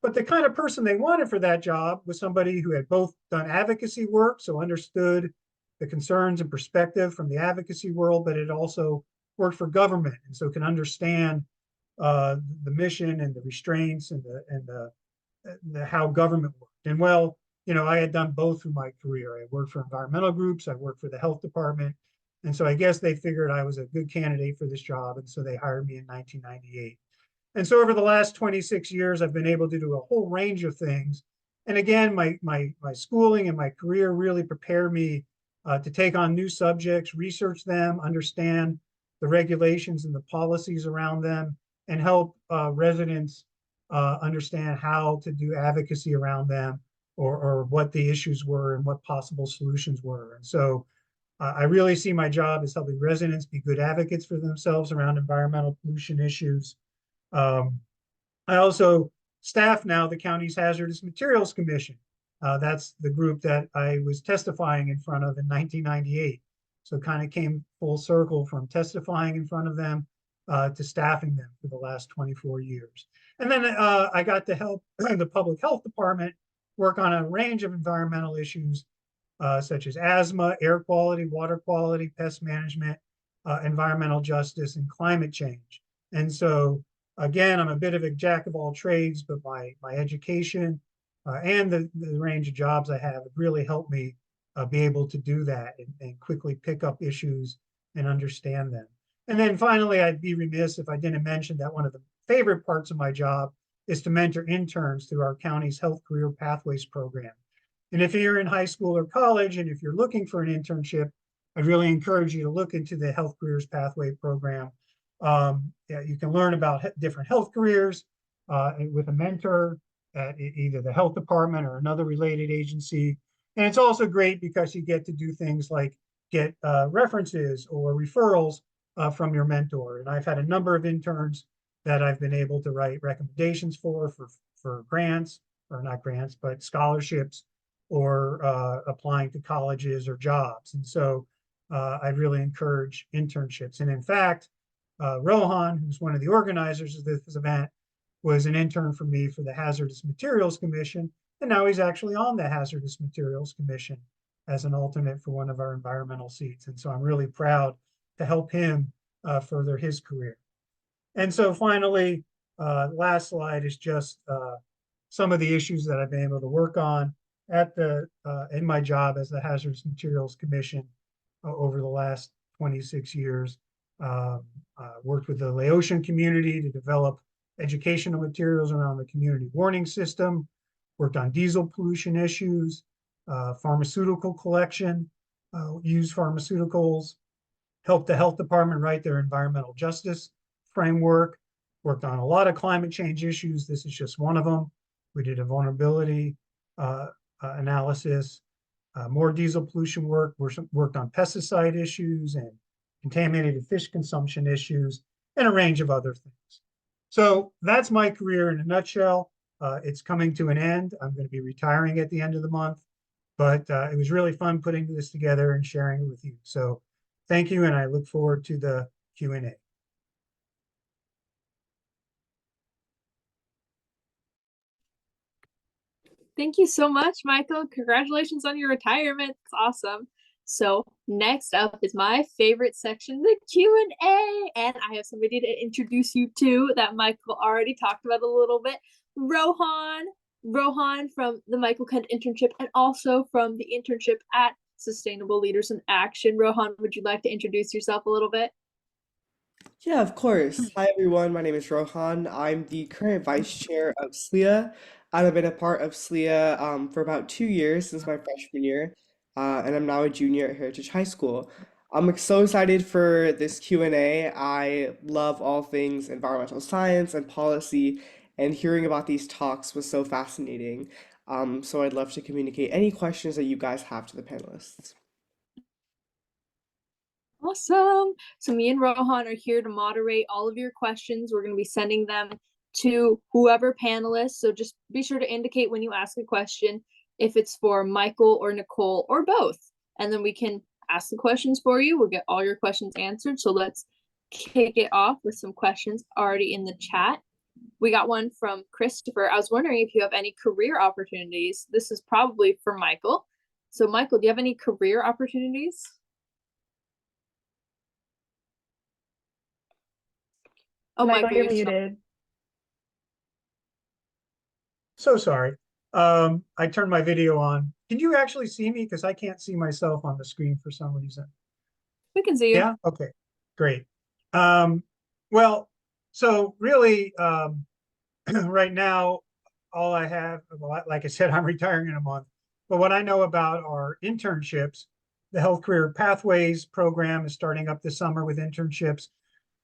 But the kind of person they wanted for that job was somebody who had both done advocacy work, so understood the concerns and perspective from the advocacy world, but it also worked for government, and so can understand the mission and the restraints and the how government worked. And well, I had done both through my career. I worked for environmental groups, I worked for the health department, and so I guess they figured I was a good candidate for this job, and so they hired me in 1998. And so over the last 26 years, I've been able to do a whole range of things. And again, my schooling and my career really prepared me to take on new subjects, research them, understand the regulations and the policies around them, and help residents understand how to do advocacy around them, or what the issues were and what possible solutions were. And so I really see my job as helping residents be good advocates for themselves around environmental pollution issues. I also staff now the county's Hazardous Materials Commission. That's the group that I was testifying in front of in 1998. So kind of came full circle from testifying in front of them to staffing them for the last 24 years. And then I got to help the public health department work on a range of environmental issues such as asthma, air quality, water quality, pest management, environmental justice, and climate change. And so again, I'm a bit of a jack of all trades, but my education and the range of jobs I have really helped me be able to do that and quickly pick up issues and understand them. And then finally, I'd be remiss if I didn't mention that one of the favorite parts of my job is to mentor interns through our county's Health Career Pathways program. And if you're in high school or college, and if you're looking for an internship, I'd really encourage you to look into the Health Careers Pathway program. Yeah, you can learn about different health careers with a mentor at either the health department or another related agency. And it's also great because you get to do things like get references or referrals from your mentor. And I've had a number of interns that I've been able to write recommendations for grants, or not grants, but scholarships, or applying to colleges or jobs. And so I really encourage internships. And in fact, Rohan, who's one of the organizers of this event, was an intern for me for the Hazardous Materials Commission. And now he's actually on the Hazardous Materials Commission as an alternate for one of our environmental seats. And so I'm really proud to help him further his career. And so finally, last slide is just some of the issues that I've been able to work on in my job as the Hazardous Materials Commission over the last 26 years. Worked with the Laotian community to develop educational materials around the community warning system, worked on diesel pollution issues, pharmaceutical collection, used pharmaceuticals, helped the health department write their environmental justice framework, worked on a lot of climate change issues. This is just one of them. We did a vulnerability analysis, more diesel pollution work, worked on pesticide issues and contaminated fish consumption issues, and a range of other things. So that's my career in a nutshell. It's coming to an end. I'm going to be retiring at the end of the month, but it was really fun putting this together and sharing it with you. So thank you, and I look forward to the Q&A. Thank you so much, Michael. Congratulations on your retirement. It's awesome. So next up is my favorite section, the Q&A. And I have somebody to introduce you to that Michael already talked about a little bit. Rohan from the Michael Kent internship and also from the internship at Sustainable Leaders in Action. Rohan, would you like to introduce yourself a little bit? Yeah, of course. Hi, everyone. My name is Rohan. I'm the current vice chair of SLIA. I've been a part of SLIA for about 2 years since my freshman year, and I'm now a junior at Heritage High School. I'm so excited for this Q&A. I love all things environmental science and policy, and hearing about these talks was so fascinating. So I'd love to communicate any questions that you guys have to the panelists. Awesome. So me and Rohan are here to moderate all of your questions. We're going to be sending them to whoever panelists. So just be sure to indicate when you ask a question if it's for Michael or Nicole or both. And then we can ask the questions for you. We'll get all your questions answered. So let's kick it off with some questions already in the chat. We got one from Christopher. I was wondering if you have any career opportunities. This is probably for Michael. So Michael, do you have any career opportunities? Oh, Michael, you're muted. muted. So sorry. I turned my video on. Can you actually see me? Because I can't see myself on the screen for some reason. We can see you. Yeah? Okay, great. Well, so really, right now, all I have, like I said, I'm retiring in a month. But what I know about are internships. The Health Career Pathways program is starting up this summer with internships.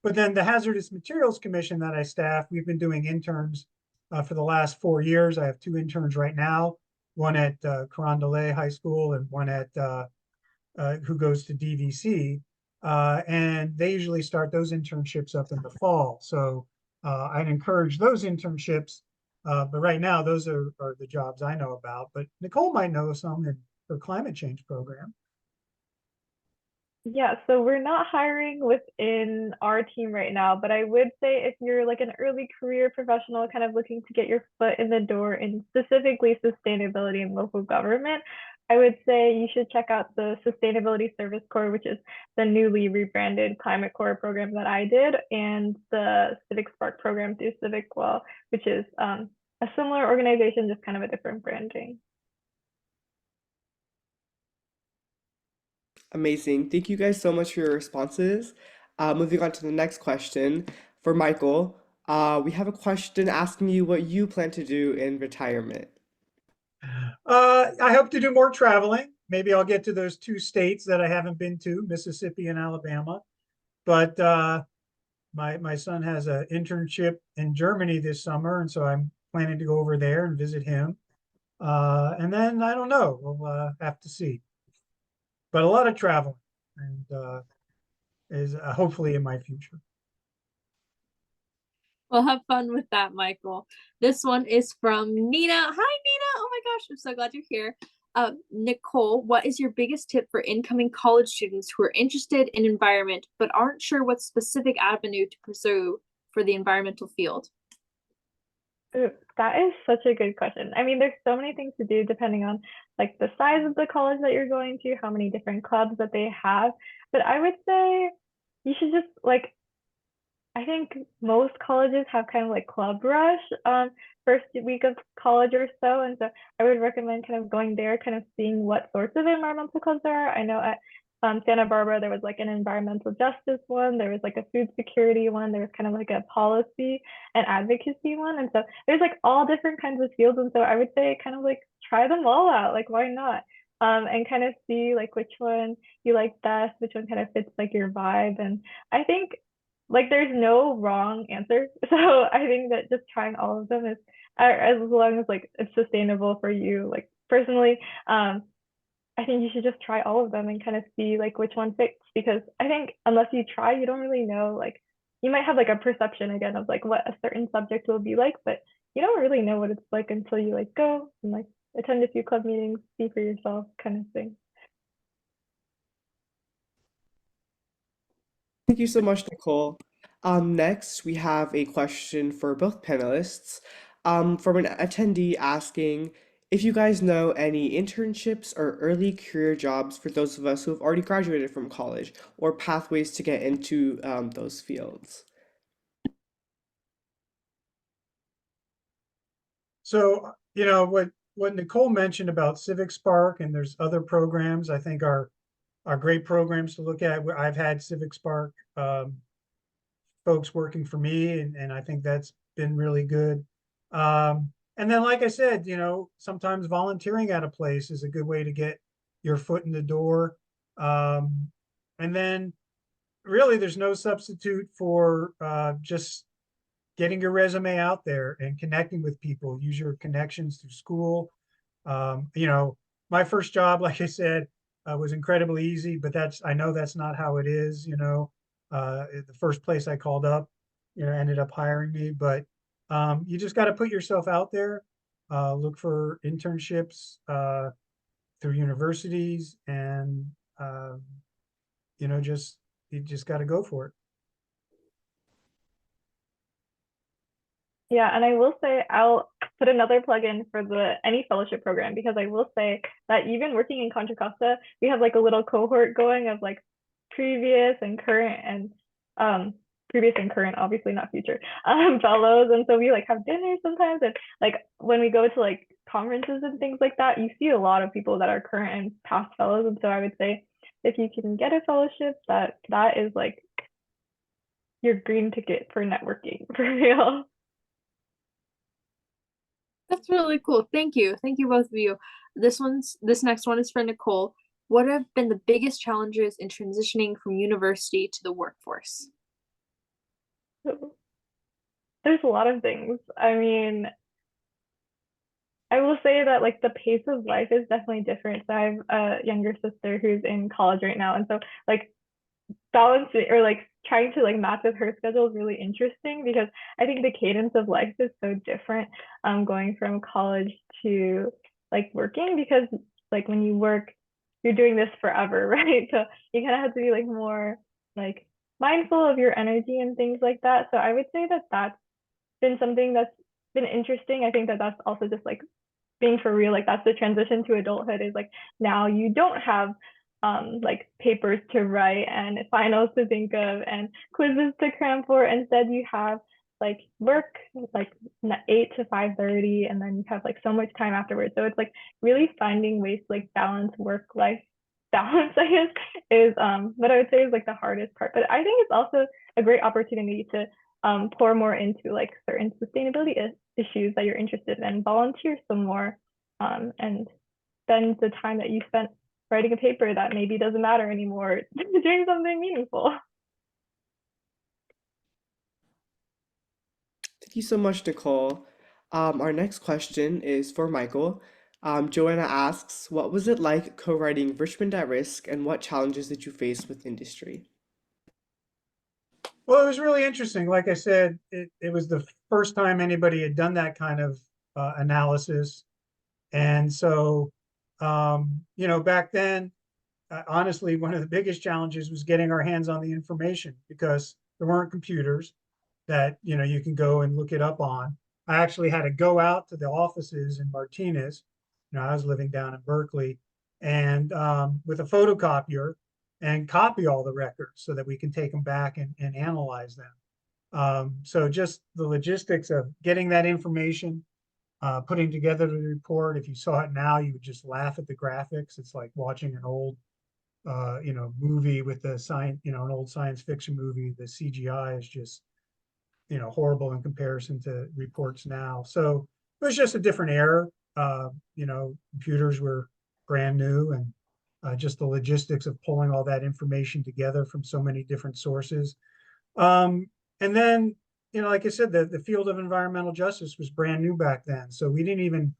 But then the Hazardous Materials Commission that I staff, we've been doing interns for the last 4 years. I have 2 interns right now, one at Carondelet High School and one at who goes to DVC. And they usually start those internships up in the fall. So I'd encourage those internships. But right now, those are the jobs I know about. But Nicole might know some in her climate change program. Yeah, so we're not hiring within our team right now, but I would say if you're like an early career professional kind of looking to get your foot in the door in specifically sustainability and local government, I would say you should check out the Sustainability Service Corps, which is the newly rebranded Climate Corps program that I did, and the Civic Spark program through Civic Well, which is a similar organization, just kind of a different branding. Amazing. Thank you guys so much for your responses. Moving on to the next question for Michael. We have a question asking you what you plan to do in retirement. I hope to do more traveling. Maybe I'll get to those two states that I haven't been to, Mississippi and Alabama. But my son has an internship in Germany this summer, and so I'm planning to go over there and visit him. And then I don't know, we'll have to see. But a lot of traveling, and is hopefully in my future. Well, have fun with that, Michael. This one is from Nina. Hi, Nina. Oh my gosh, I'm so glad you're here. Nicole, what is your biggest tip for incoming college students who are interested in environment but aren't sure what specific avenue to pursue for the environmental field? Ooh, that is such a good question. I mean, there's so many things to do depending on like the size of the college that you're going to, how many different clubs that they have. But I would say you should just like, I think most colleges have kind of like club rush first week of college or so. And so I would recommend kind of going there, kind of seeing what sorts of environmental clubs there are. I know at Santa Barbara, there was like an environmental justice one, there was like a food security one, there was kind of like a policy and advocacy one. And so there's like all different kinds of fields. And so I would say kind of like try them all out, like why not? And kind of see like which one you like best, which one kind of fits like your vibe. And I think like there's no wrong answer. So I think that just trying all of them is as long as like it's sustainable for you. Like personally, I think you should just try all of them and kind of see like which one fits, because I think unless you try, you don't really know. Like you might have like a perception again of like what a certain subject will be like, but you don't really know what it's like until you like go and like attend a few club meetings, see for yourself, kind of thing. Thank you so much, Nicole. Next, we have a question for both panelists from an attendee asking if you guys know any internships or early career jobs for those of us who have already graduated from college or pathways to get into those fields. So, you know, what Nicole mentioned about Civic Spark, and there's other programs I think are great programs to look at. I've had Civic Spark folks working for me, and I think that's been really good. And then, like I said, you know, sometimes volunteering at a place is a good way to get your foot in the door. And then really there's no substitute for just getting your resume out there and connecting with people. Use your connections through school. You know, my first job, like I said, was incredibly easy, but I know that's not how it is. You know, the first place I called up, you know, ended up hiring me, but you just got to put yourself out there, look for internships through universities, and you know, you just got to go for it. Yeah, and I will say I'll put another plug in for the any fellowship program, because I will say that even working in Contra Costa, we have like a little cohort going of like previous and current, obviously not future, fellows. And so we like have dinner sometimes, and like when we go to like conferences and things like that, you see a lot of people that are current and past fellows. And so I would say if you can get a fellowship, that is like your green ticket for networking for real. That's really cool. Thank you. Thank you, both of you. This next one is for Nicole. What have been the biggest challenges in transitioning from university to the workforce? There's a lot of things. I mean, I will say that like the pace of life is definitely different. So I have a younger sister who's in college right now, and so like balancing or like trying to like match with her schedule is really interesting, because I think the cadence of life is so different going from college to like working, because like when you work you're doing this forever, right? So you kind of have to be like more like mindful of your energy and things like that. So I would say that that's been something that's been interesting. I think that that's also just like being for real, like that's the transition to adulthood, is like now you don't have like papers to write and finals to think of and quizzes to cram for. Instead, you have like work like 8 to 5:30, and then you have like so much time afterwards. So it's like really finding ways to like balance work life balance, I guess, is what I would say is like the hardest part. But I think it's also a great opportunity to pour more into like certain sustainability issues that you're interested in, volunteer some more, and spend the time that you spent writing a paper that maybe doesn't matter anymore doing something meaningful. Thank you so much, Nicole. Our next question is for Michael. Joanna asks, what was it like co-writing Richmond at Risk, and what challenges did you face with industry? Well, it was really interesting. Like I said, it was the first time anybody had done that kind of analysis. And so, back then, honestly, one of the biggest challenges was getting our hands on the information because there weren't computers that, you can go and look it up on. I actually had to go out to the offices in Martinez. I was living down in Berkeley, and with a photocopier and copy all the records so that we can take them back and analyze them. So just the logistics of getting that information, putting together the report. If you saw it now, you would just laugh at the graphics. It's like watching an old, movie with the science, an old science fiction movie. The CGI is just, horrible in comparison to reports now. So it was just a different era. Computers were brand new, and just the logistics of pulling all that information together from so many different sources. And then, like I said, the field of environmental justice was brand new back then. So we didn't even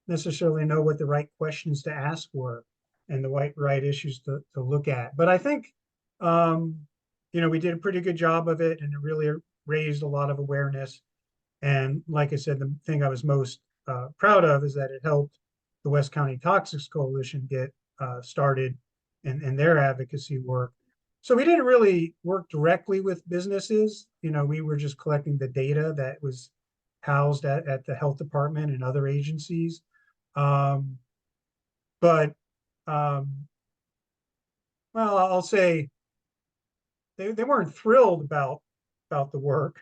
necessarily know what the right questions to ask were and the right issues to look at. But I think, we did a pretty good job of it, and it really raised a lot of awareness. And like I said, the thing I was most proud of is that it helped the West County Toxics Coalition get started in their advocacy work. So we didn't really work directly with businesses. We were just collecting the data that was housed at the health department and other agencies. But well, I'll say they weren't thrilled about the work.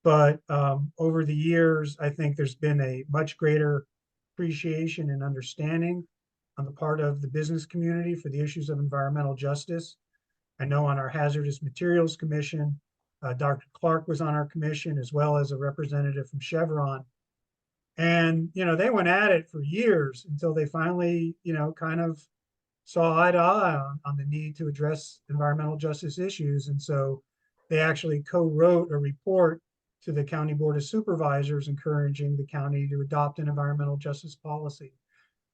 But over the years, I think there's been a much greater appreciation and understanding on the part of the business community for the issues of environmental justice. I know on our Hazardous Materials Commission, Dr. Clark was on our commission, as well as a representative from Chevron. And, they went at it for years until they finally, kind of saw eye to eye on the need to address environmental justice issues. And so they actually co-wrote a report to the County Board of Supervisors encouraging the county to adopt an environmental justice policy.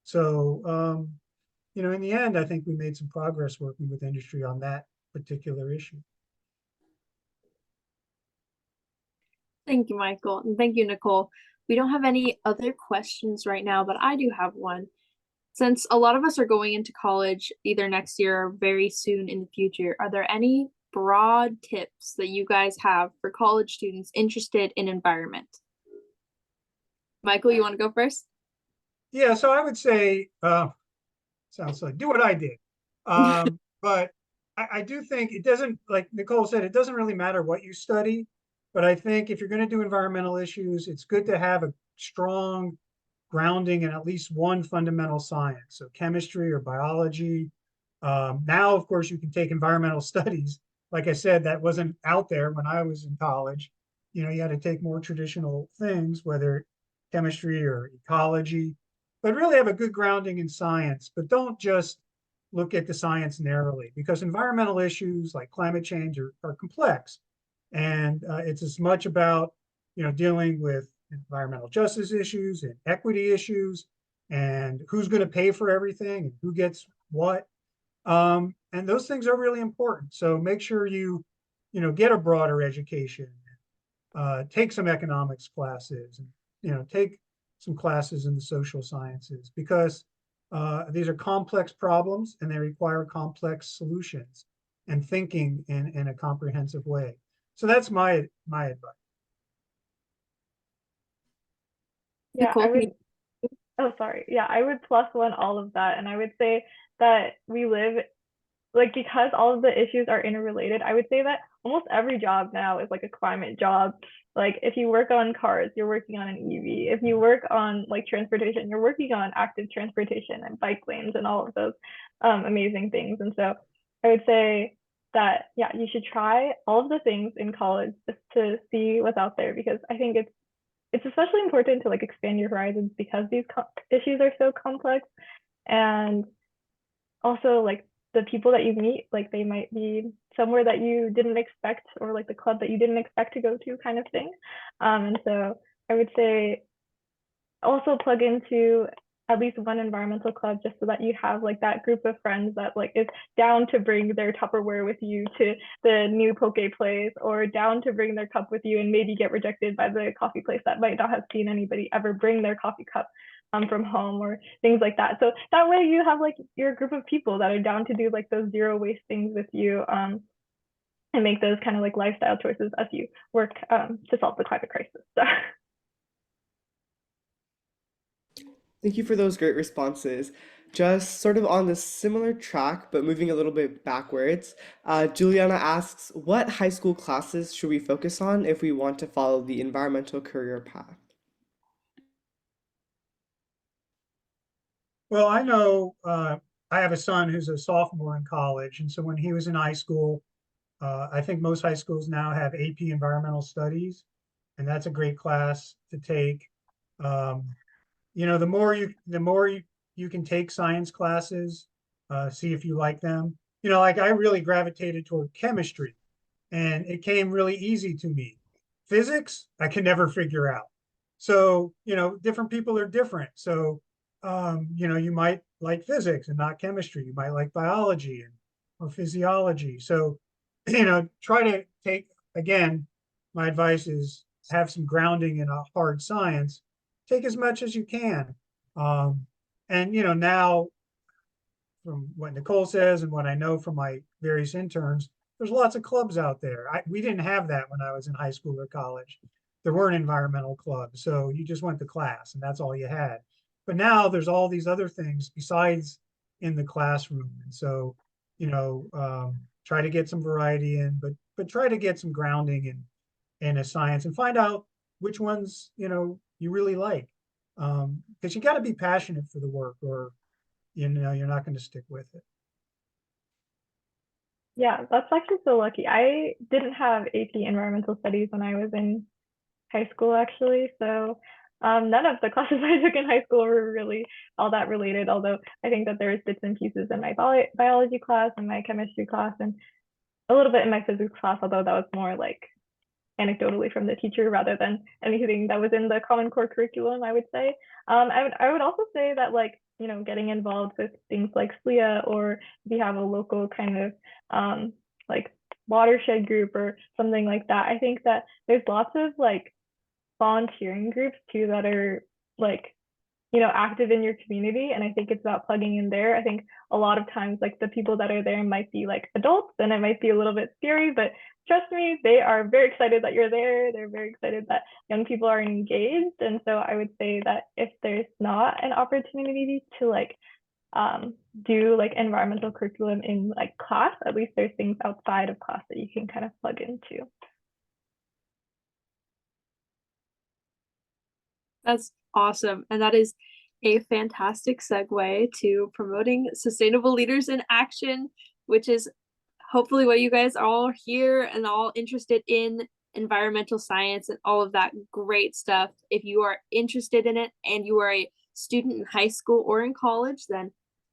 So, in the end, I think we made some progress working with industry on that particular issue. Thank you, Michael. And thank you, Nicole. We don't have any other questions right now, but I do have one. Since a lot of us are going into college either next year or very soon in the future, are there any broad tips that you guys have for college students interested in environment? Michael, you want to go first? Yeah, so I would say, sounds like do what I did. But I do think it doesn't, like Nicole said, it doesn't really matter what you study. But I think if you're going to do environmental issues, it's good to have a strong grounding in at least one fundamental science. So chemistry or biology. Now, of course, you can take environmental studies. Like I said, that wasn't out there when I was in college. You had to take more traditional things, whether chemistry or ecology, but really have a good grounding in science. But don't just look at the science narrowly, because environmental issues like climate change are complex. And it's as much about, dealing with environmental justice issues and equity issues and who's going to pay for everything and who gets what. And those things are really important. So make sure you get a broader education, take some economics classes, and, take some classes in the social sciences, because these are complex problems and they require complex solutions and thinking in a comprehensive way. So that's my advice. Yeah, Nicole, I would. Oh, sorry. Yeah, I would plus one all of that, and I would say that we live like because all of the issues are interrelated. I would say that almost every job now is like a climate job. Like if you work on cars, you're working on an EV. If you work on like transportation, you're working on active transportation and bike lanes and all of those. amazing things. And so I would say that, yeah, you should try all of the things in college just to see what's out there, because I think it's especially important to like expand your horizons because these issues are so complex. And also like the people that you meet, like they might be somewhere that you didn't expect, or like the club that you didn't expect to go to, kind of thing. And so I would say also plug into at least one environmental club, just so that you have like that group of friends that like is down to bring their Tupperware with you to the new poke place, or down to bring their cup with you and maybe get rejected by the coffee place that might not have seen anybody ever bring their coffee cup from home, or things like that. So that way you have like your group of people that are down to do like those zero waste things with you, and make those kind of like lifestyle choices as you work to solve the climate crisis. So. Thank you for those great responses. Just sort of on this similar track, but moving a little bit backwards, Juliana asks, what high school classes should we focus on if we want to follow the environmental career path? Well, I know I have a son who's a sophomore in college, and so when he was in high school, I think most high schools now have AP Environmental Studies, and that's a great class to take. Um, the more you can take science classes, see if you like them. Like I really gravitated toward chemistry, and it came really easy to me. Physics, I can never figure out. So, different people are different. So, you might like physics and not chemistry. You might like biology or physiology. So, try to take, again, my advice is have some grounding in a hard science. Take as much as you can. And, now from what Nicole says and what I know from my various interns, there's lots of clubs out there. We didn't have that when I was in high school or college. There weren't environmental clubs, so you just went to class and that's all you had. But now there's all these other things besides in the classroom, and so try to get some variety in, but try to get some grounding in a science and find out which ones you really like, because you got to be passionate for the work, or you're not going to stick with it. Yeah, that's actually so lucky. I didn't have AP Environmental Studies when I was in high school, actually. So none of the classes I took in high school were really all that related, although I think that there was bits and pieces in my biology class and my chemistry class, and a little bit in my physics class, although that was more like anecdotally from the teacher rather than anything that was in the Common Core curriculum, I would say. I would also say that like, getting involved with things like SLIA, or if you have a local kind of like watershed group or something like that, I think that there's lots of like volunteering groups too that are like active in your community. And I think it's about plugging in there. I think a lot of times like the people that are there might be like adults, and it might be a little bit scary, but trust me, they are very excited that you're there. They're very excited that young people are engaged. And so I would say that if there's not an opportunity to like do like environmental curriculum in like class, at least there's things outside of class that you can kind of plug into. That's awesome. And that is a fantastic segue to promoting sustainable leaders in action, which is hopefully what you guys are all here and all interested in environmental science and all of that great stuff. If you are interested in it and you are a student in high school or in college, then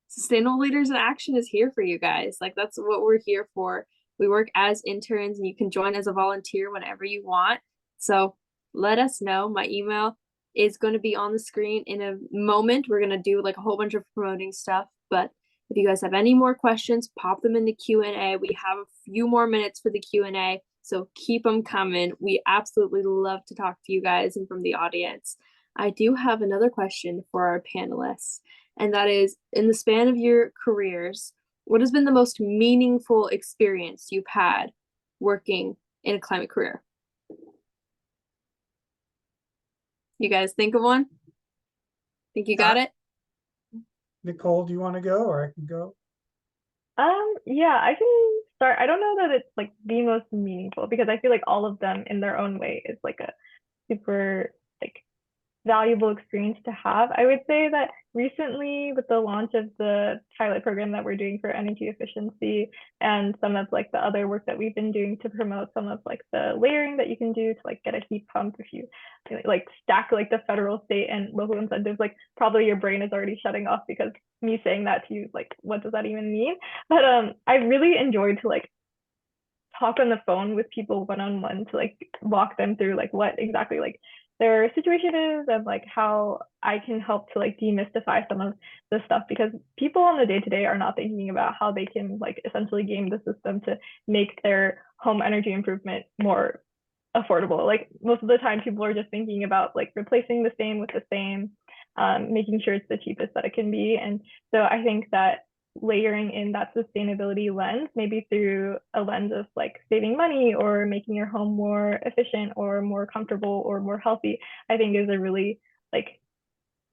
Sustainable Leaders in Action is here for you guys. Like that's what we're here for. We work as interns and you can join as a volunteer whenever you want. So let us know. My email is going to be on the screen in a moment. We're going to do like a whole bunch of promoting stuff, but if you guys have any more questions, pop them in the Q&A. We have a few more minutes for the Q&A, so keep them coming. We absolutely love to talk to you guys and from the audience. I do have another question for our panelists, and that is, in the span of your careers, what has been the most meaningful experience you've had working in a climate career? You guys think of one? Think you got it? Nicole, do you want to go, or I can go? Yeah, I can start. I don't know that it's like the most meaningful, because I feel like all of them in their own way is like a super like valuable experience to have. I would say that recently, with the launch of the pilot program that we're doing for energy efficiency and some of like the other work that we've been doing to promote some of like the layering that you can do to like get a heat pump if you like stack like the federal, state, and local incentives, like probably your brain is already shutting off because me saying that to you, like, what does that even mean? But I really enjoyed to like talk on the phone with people one-on-one to like walk them through like what exactly like their situation is and like how I can help to like demystify some of the stuff, because people on the day-to-day are not thinking about how they can like essentially game the system to make their home energy improvement more affordable. Like most of the time people are just thinking about like replacing the same with the same, making sure it's the cheapest that it can be. And so I think that layering in that sustainability lens, maybe through a lens of like saving money or making your home more efficient or more comfortable or more healthy, I think is a really like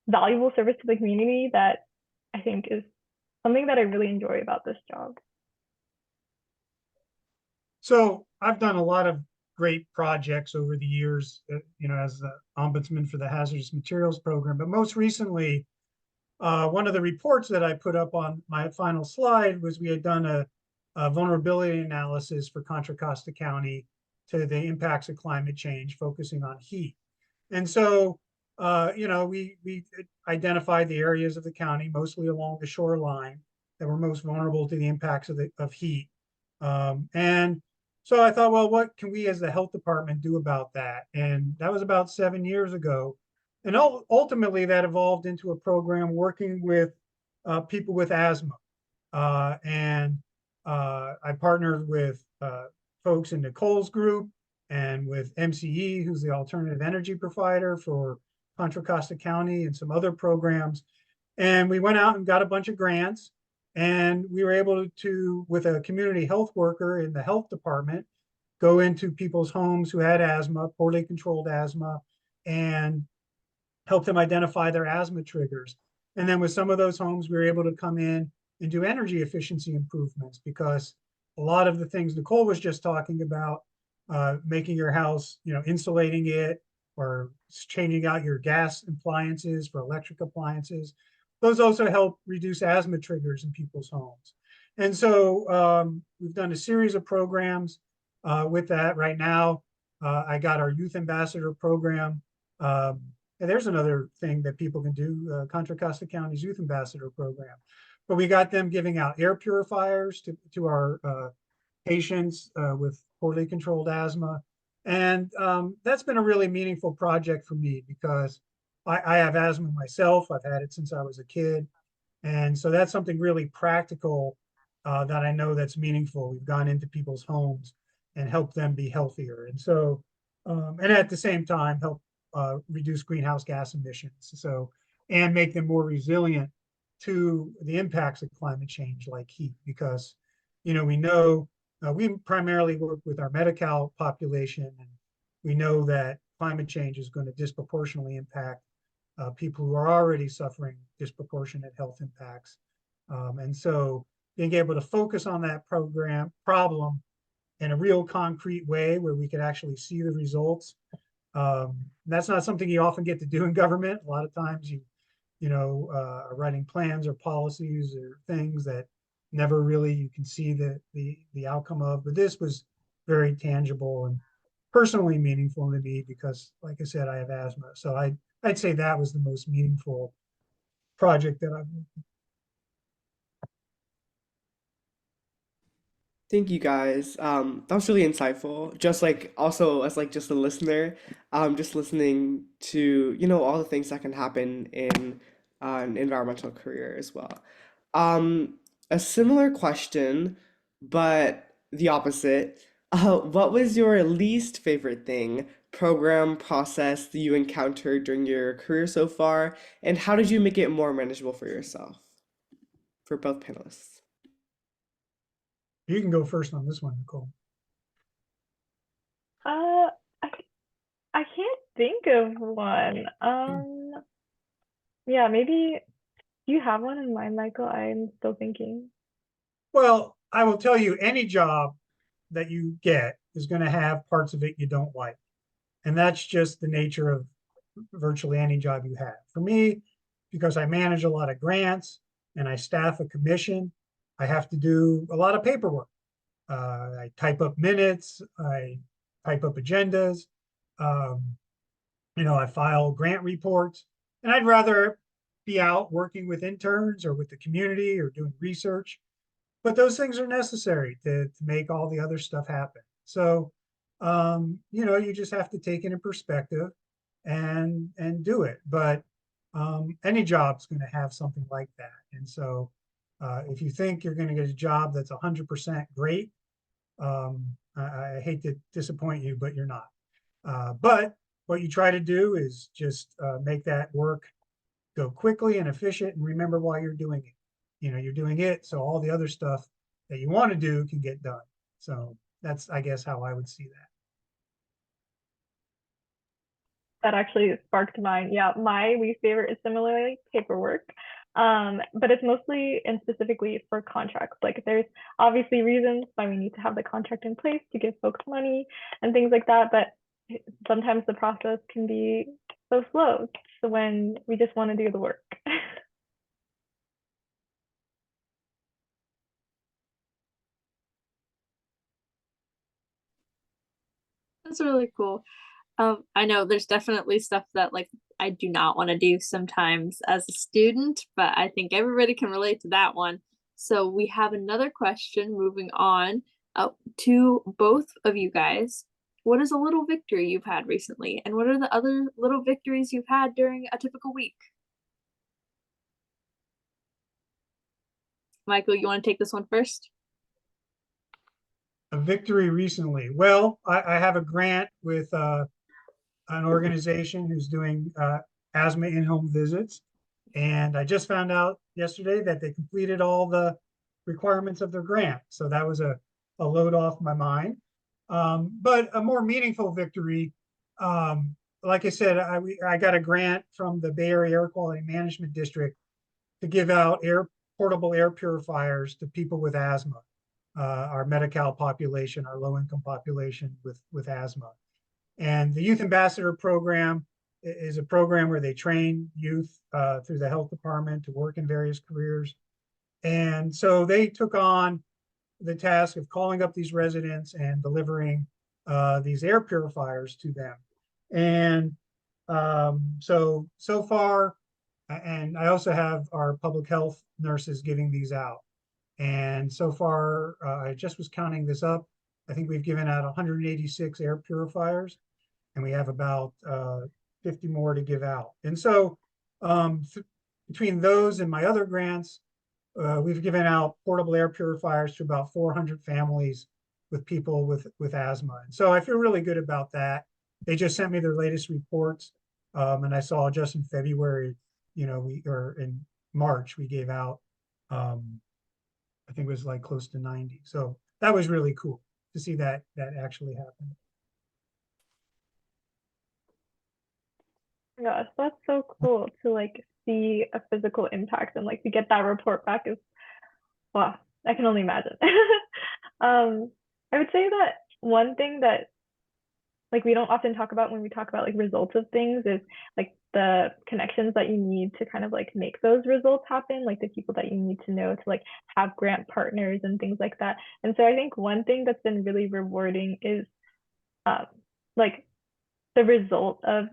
valuable service to the community that I think is something that I really enjoy about this job. So I've done a lot of great projects over the years, as the ombudsman for the hazardous materials program. But most recently, one of the reports that I put up on my final slide was we had done a vulnerability analysis for Contra Costa County to the impacts of climate change, focusing on heat. And so, we identified the areas of the county, mostly along the shoreline, that were most vulnerable to the impacts of heat. And so I thought, well, what can we as the health department do about that? And that was about 7 years ago. And ultimately, that evolved into a program working with people with asthma. And I partnered with folks in Nicole's group and with MCE, who's the alternative energy provider for Contra Costa County, and some other programs. And we went out and got a bunch of grants. And we were able to, with a community health worker in the health department, go into people's homes who had asthma, poorly controlled asthma, and help them identify their asthma triggers. And then with some of those homes, we were able to come in and do energy efficiency improvements, because a lot of the things Nicole was just talking about, making your house, insulating it, or changing out your gas appliances for electric appliances, those also help reduce asthma triggers in people's homes. And so we've done a series of programs with that. Right now, I got our youth ambassador program. And there's another thing that people can do, Contra Costa County's youth ambassador program. But we got them giving out air purifiers to our patients with poorly controlled asthma. And that's been a really meaningful project for me, because I have asthma myself. I've had it since I was a kid. And so that's something really practical that I know that's meaningful. We've gone into people's homes and helped them be healthier. And so, and at the same time, help reduce greenhouse gas emissions. So, and make them more resilient to the impacts of climate change, like heat, because, we know we primarily work with our Medi-Cal population, and we know that climate change is going to disproportionately impact people who are already suffering disproportionate health impacts. And so being able to focus on that problem in a real concrete way where we could actually see the results. That's not something you often get to do in government. A lot of times are writing plans or policies or things that never really you can see the outcome of. But this was very tangible and personally meaningful to me, because, like I said, I have asthma. So I'd say that was the most meaningful project that I've. Thank you guys. That was really insightful. Just like also as like just a listener, just listening to, all the things that can happen in an environmental career as well. Um, a similar question, but the opposite. What was your least favorite thing, program, process that you encountered during your career so far, and how did you make it more manageable for yourself? For both panelists. You can go first on this one, Nicole. I I can't think of one. Yeah, maybe do you have one in mind, Michael? I'm still thinking. Well, I will tell you, any job that you get is going to have parts of it you don't like. And that's just the nature of virtually any job you have. For me, because I manage a lot of grants and I staff a commission, I have to do a lot of paperwork. I type up minutes, I type up agendas, um, I file grant reports, and I'd rather be out working with interns or with the community or doing research. But those things are necessary to make all the other stuff happen. So, you just have to take it in perspective and do it. But any job's going to have something like that. And so, if you think you're going to get a job that's 100% great, I hate to disappoint you, but you're not. But what you try to do is just make that work go quickly and efficient, and remember why you're doing it. You're doing it so all the other stuff that you want to do can get done. So that's, I guess, how I would see that. That actually sparked mine. Yeah, my least favorite is similarly paperwork. But it's mostly and specifically for contracts. Like there's obviously reasons why we need to have the contract in place to give folks money and things like that. But sometimes the process can be so slow. So when we just want to do the work. That's really cool. I know there's definitely stuff that like I do not want to do sometimes as a student, but I think everybody can relate to that one. So we have another question moving on to both of you guys. What is a little victory you've had recently? And what are the other little victories you've had during a typical week? Michael, you want to take this one first? A victory recently. Well, I have a grant with an organization who's doing asthma in-home visits. And I just found out yesterday that they completed all the requirements of their grant. So that was a load off my mind. But a more meaningful victory, like I said, I got a grant from the Bay Area Air Quality Management District to give out portable air purifiers to people with asthma, our Medi-Cal population, our low-income population with asthma. And the Youth Ambassador Program is a program where they train youth through the health department to work in various careers. And so they took on the task of calling up these residents and delivering these air purifiers to them. And so far, and I also have our public health nurses giving these out. And so far, I just was counting this up. I think we've given out 186 air purifiers, and we have about 50 more to give out. And so between those and my other grants, we've given out portable air purifiers to about 400 families with people with asthma. And so I feel really good about that. They just sent me their latest reports. And I saw just in February, or in March, we gave out, I think it was like close to 90. So that was really cool to see that actually happen. Gosh, that's so cool to like see a physical impact and like to get that report back is, wow, I can only imagine. I would say that one thing that like we don't often talk about when we talk about like results of things is like the connections that you need to kind of like make those results happen, like the people that you need to know to like have grant partners and things like that. And so I think one thing that's been really rewarding is like the result of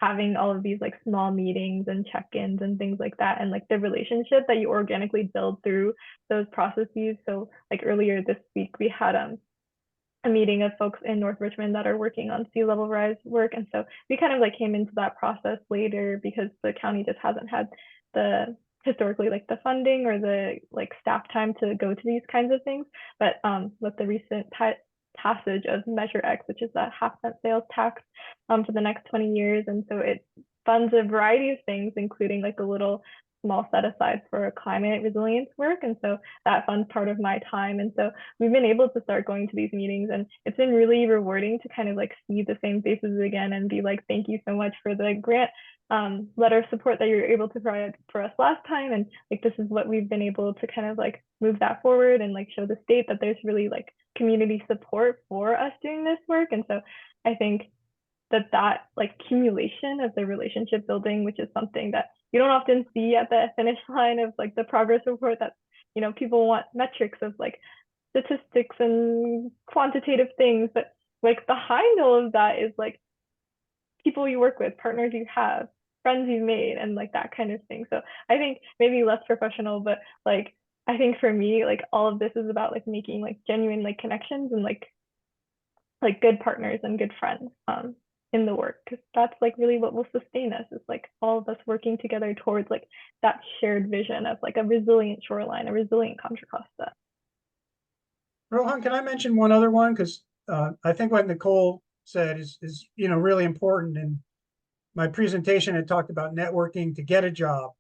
having all of these like small meetings and check-ins and things like that, and like the relationship that you organically build through those processes. So like earlier this week we had a meeting of folks in North Richmond that are working on sea level rise work, and so we kind of like came into that process later because the county just hasn't had the historically like the funding or the like staff time to go to these kinds of things. But with the recent passage of Measure X, which is that half-cent sales tax for the next 20 years. And so it funds a variety of things, including like a little small set aside for climate resilience work. And so that funds part of my time. And so we've been able to start going to these meetings, and it's been really rewarding to kind of like see the same faces again and be like, thank you so much for the grant letter of support that you're able to provide for us last time. And like, this is what we've been able to kind of like move that forward and like show the state that there's really like community support for us doing this work. And so I think that like accumulation of the relationship building, which is something that you don't often see at the finish line of like the progress report, that people want metrics of like statistics and quantitative things, but like behind all of that is like people you work with, partners you have, friends you've made, and like that kind of thing. So I think maybe less professional, but like I think for me, like all of this is about like making like genuine like connections and like good partners and good friends in the work, because that's like really what will sustain us, is like all of us working together towards like that shared vision of like a resilient shoreline, a resilient Contra Costa. Rohan, can I mention one other one? Because I think what Nicole said is really important. And my presentation had talked about networking to get a job,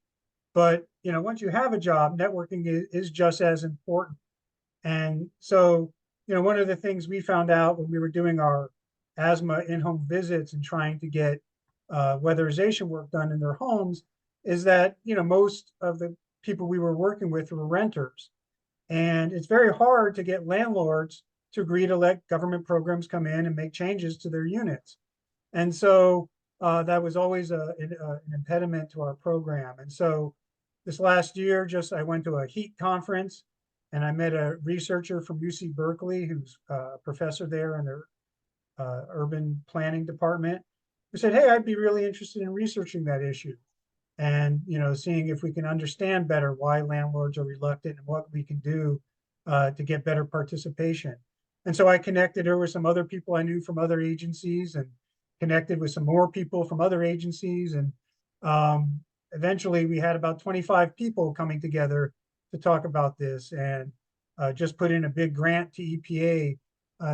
but once you have a job, networking is just as important. And so one of the things we found out when we were doing our asthma in-home visits and trying to get weatherization work done in their homes is that most of the people we were working with were renters. And it's very hard to get landlords to agree to let government programs come in and make changes to their units. And so that was always an impediment to our program. And so this last year, I went to a heat conference and I met a researcher from UC Berkeley, who's a professor there in their urban planning department, who said, hey, I'd be really interested in researching that issue and seeing if we can understand better why landlords are reluctant and what we can do to get better participation. And so I connected her with some other people I knew from other agencies and connected with some more people from other agencies. And eventually we had about 25 people coming together to talk about this, and just put in a big grant to EPA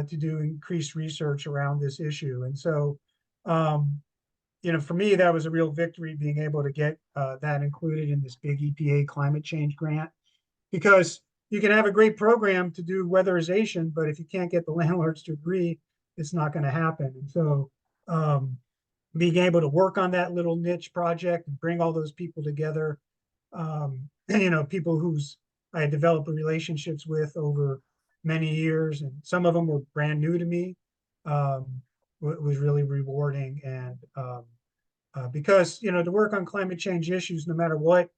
to do increased research around this issue. And so for me, that was a real victory, being able to get that included in this big EPA climate change grant, because you can have a great program to do weatherization, but if you can't get the landlords to agree, it's not going to happen. And so being able to work on that little niche project and bring all those people together, people whose I had developed relationships with over many years, and some of them were brand new to me, was really rewarding. And because to work on climate change issues, no matter what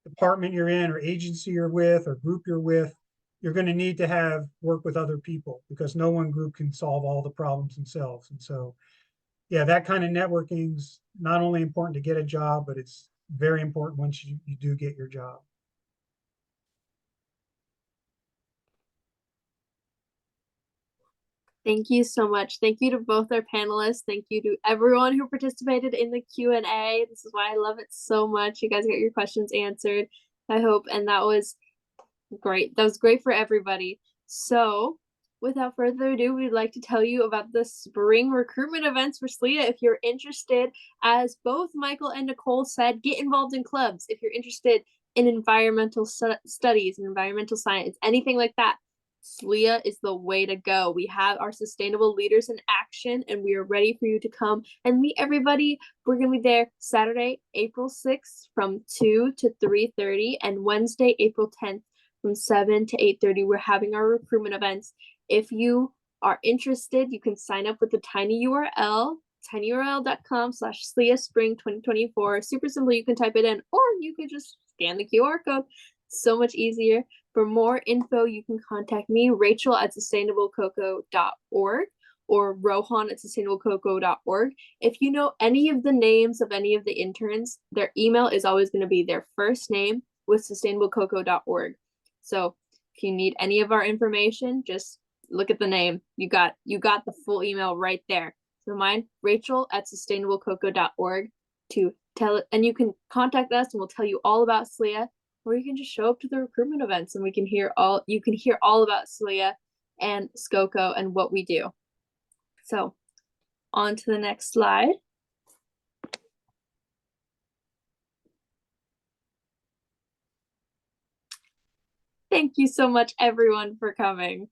department you're in or agency you're with or group you're with, you're going to need to have work with other people, because no one group can solve all the problems themselves. And so yeah, that kind of networking's not only important to get a job, but it's very important once you do get your job. Thank you so much. Thank you to both our panelists. Thank you to everyone who participated in the Q&A. This is why I love it so much. You guys got your questions answered, I hope, and that was great. That was great for everybody. So without further ado, we'd like to tell you about the spring recruitment events for SLIA. If you're interested, as both Michael and Nicole said, get involved in clubs. If you're interested in environmental studies and environmental science, anything like that, SLIA is the way to go. We have our sustainable leaders in action, and we are ready for you to come and meet everybody. We're going to be there Saturday, April 6th from 2 to 3:30, and Wednesday, April 10th from 7 to 8:30. We're having our recruitment events. If you are interested, you can sign up with the tiny URL, tinyurl.com/SLIA Spring 2024. Super simple. You can type it in, or you could just scan the QR code. So much easier. For more info, you can contact me, Rachel at sustainablecocoa.org, or Rohan at sustainablecocoa.org. If you know any of the names of any of the interns, their email is always going to be their first name with sustainablecocoa.org. So if you need any of our information, just look at the name. You got the full email right there. So mine, Rachel at sustainablecocoa.org, to tell it, and you can contact us and we'll tell you all about SLIA. Or you can just show up to the recruitment events and you can hear all about SLIA and SCOCO and what we do. So on to the next slide. Thank you so much, everyone, for coming.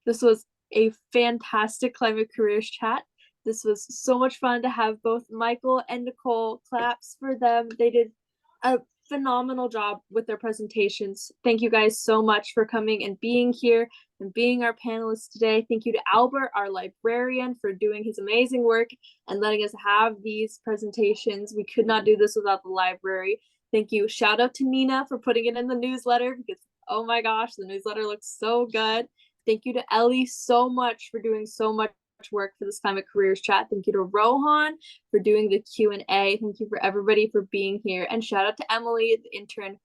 This was a fantastic Climate Careers Chat. This was so much fun to have both Michael and Nicole. Claps for them. They did a phenomenal job with their presentations. Thank you guys so much for coming and being here and being our panelists today. Thank you to Albert, our librarian, for doing his amazing work and letting us have these presentations. We could not do this without the library. Thank you. Shout out to Nina for putting it in the newsletter because, oh my gosh, the newsletter looks so good. Thank you to Ellie so much for doing so much work for this climate careers chat. Thank you to Rohan for doing the Q&A. Thank you for everybody for being here. And shout out to Emily, the intern.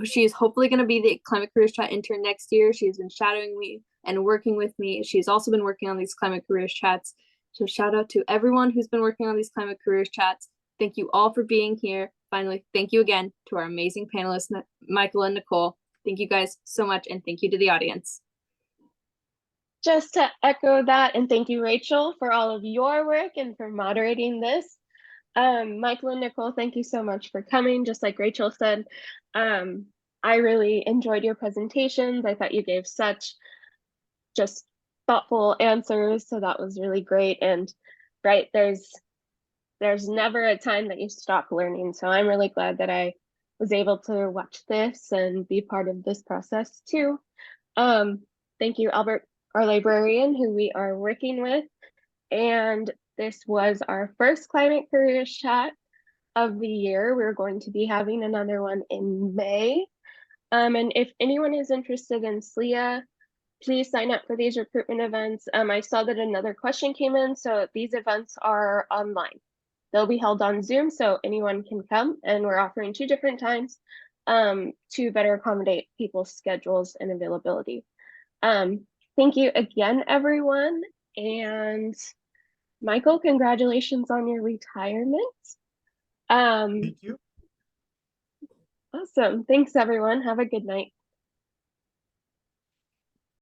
She is hopefully going to be the climate careers chat intern next year. She's been shadowing me and working with me. She's also been working on these climate careers chats. So shout out to everyone who's been working on these climate careers chats. Thank you all for being here. Finally, thank you again to our amazing panelists, Michael and Nicole. Thank you guys so much, and thank you to the audience. Just to echo that, and thank you, Rachel, for all of your work and for moderating this. Michael and Nicole, thank you so much for coming. Just like Rachel said, I really enjoyed your presentations. I thought you gave such just thoughtful answers, so that was really great. And right, there's never a time that you stop learning. So I'm really glad that I was able to watch this and be part of this process too. Thank you, Albert, our librarian, who we are working with. And this was our first climate careers chat of the year. We're going to be having another one in May. And if anyone is interested in SLIA, please sign up for these recruitment events. I saw that another question came in, so these events are online. They'll be held on Zoom, so anyone can come, and we're offering 2 different times to better accommodate people's schedules and availability. Thank you again, everyone. And Michael, congratulations on your retirement. Thank you. Awesome. Thanks, everyone. Have a good night.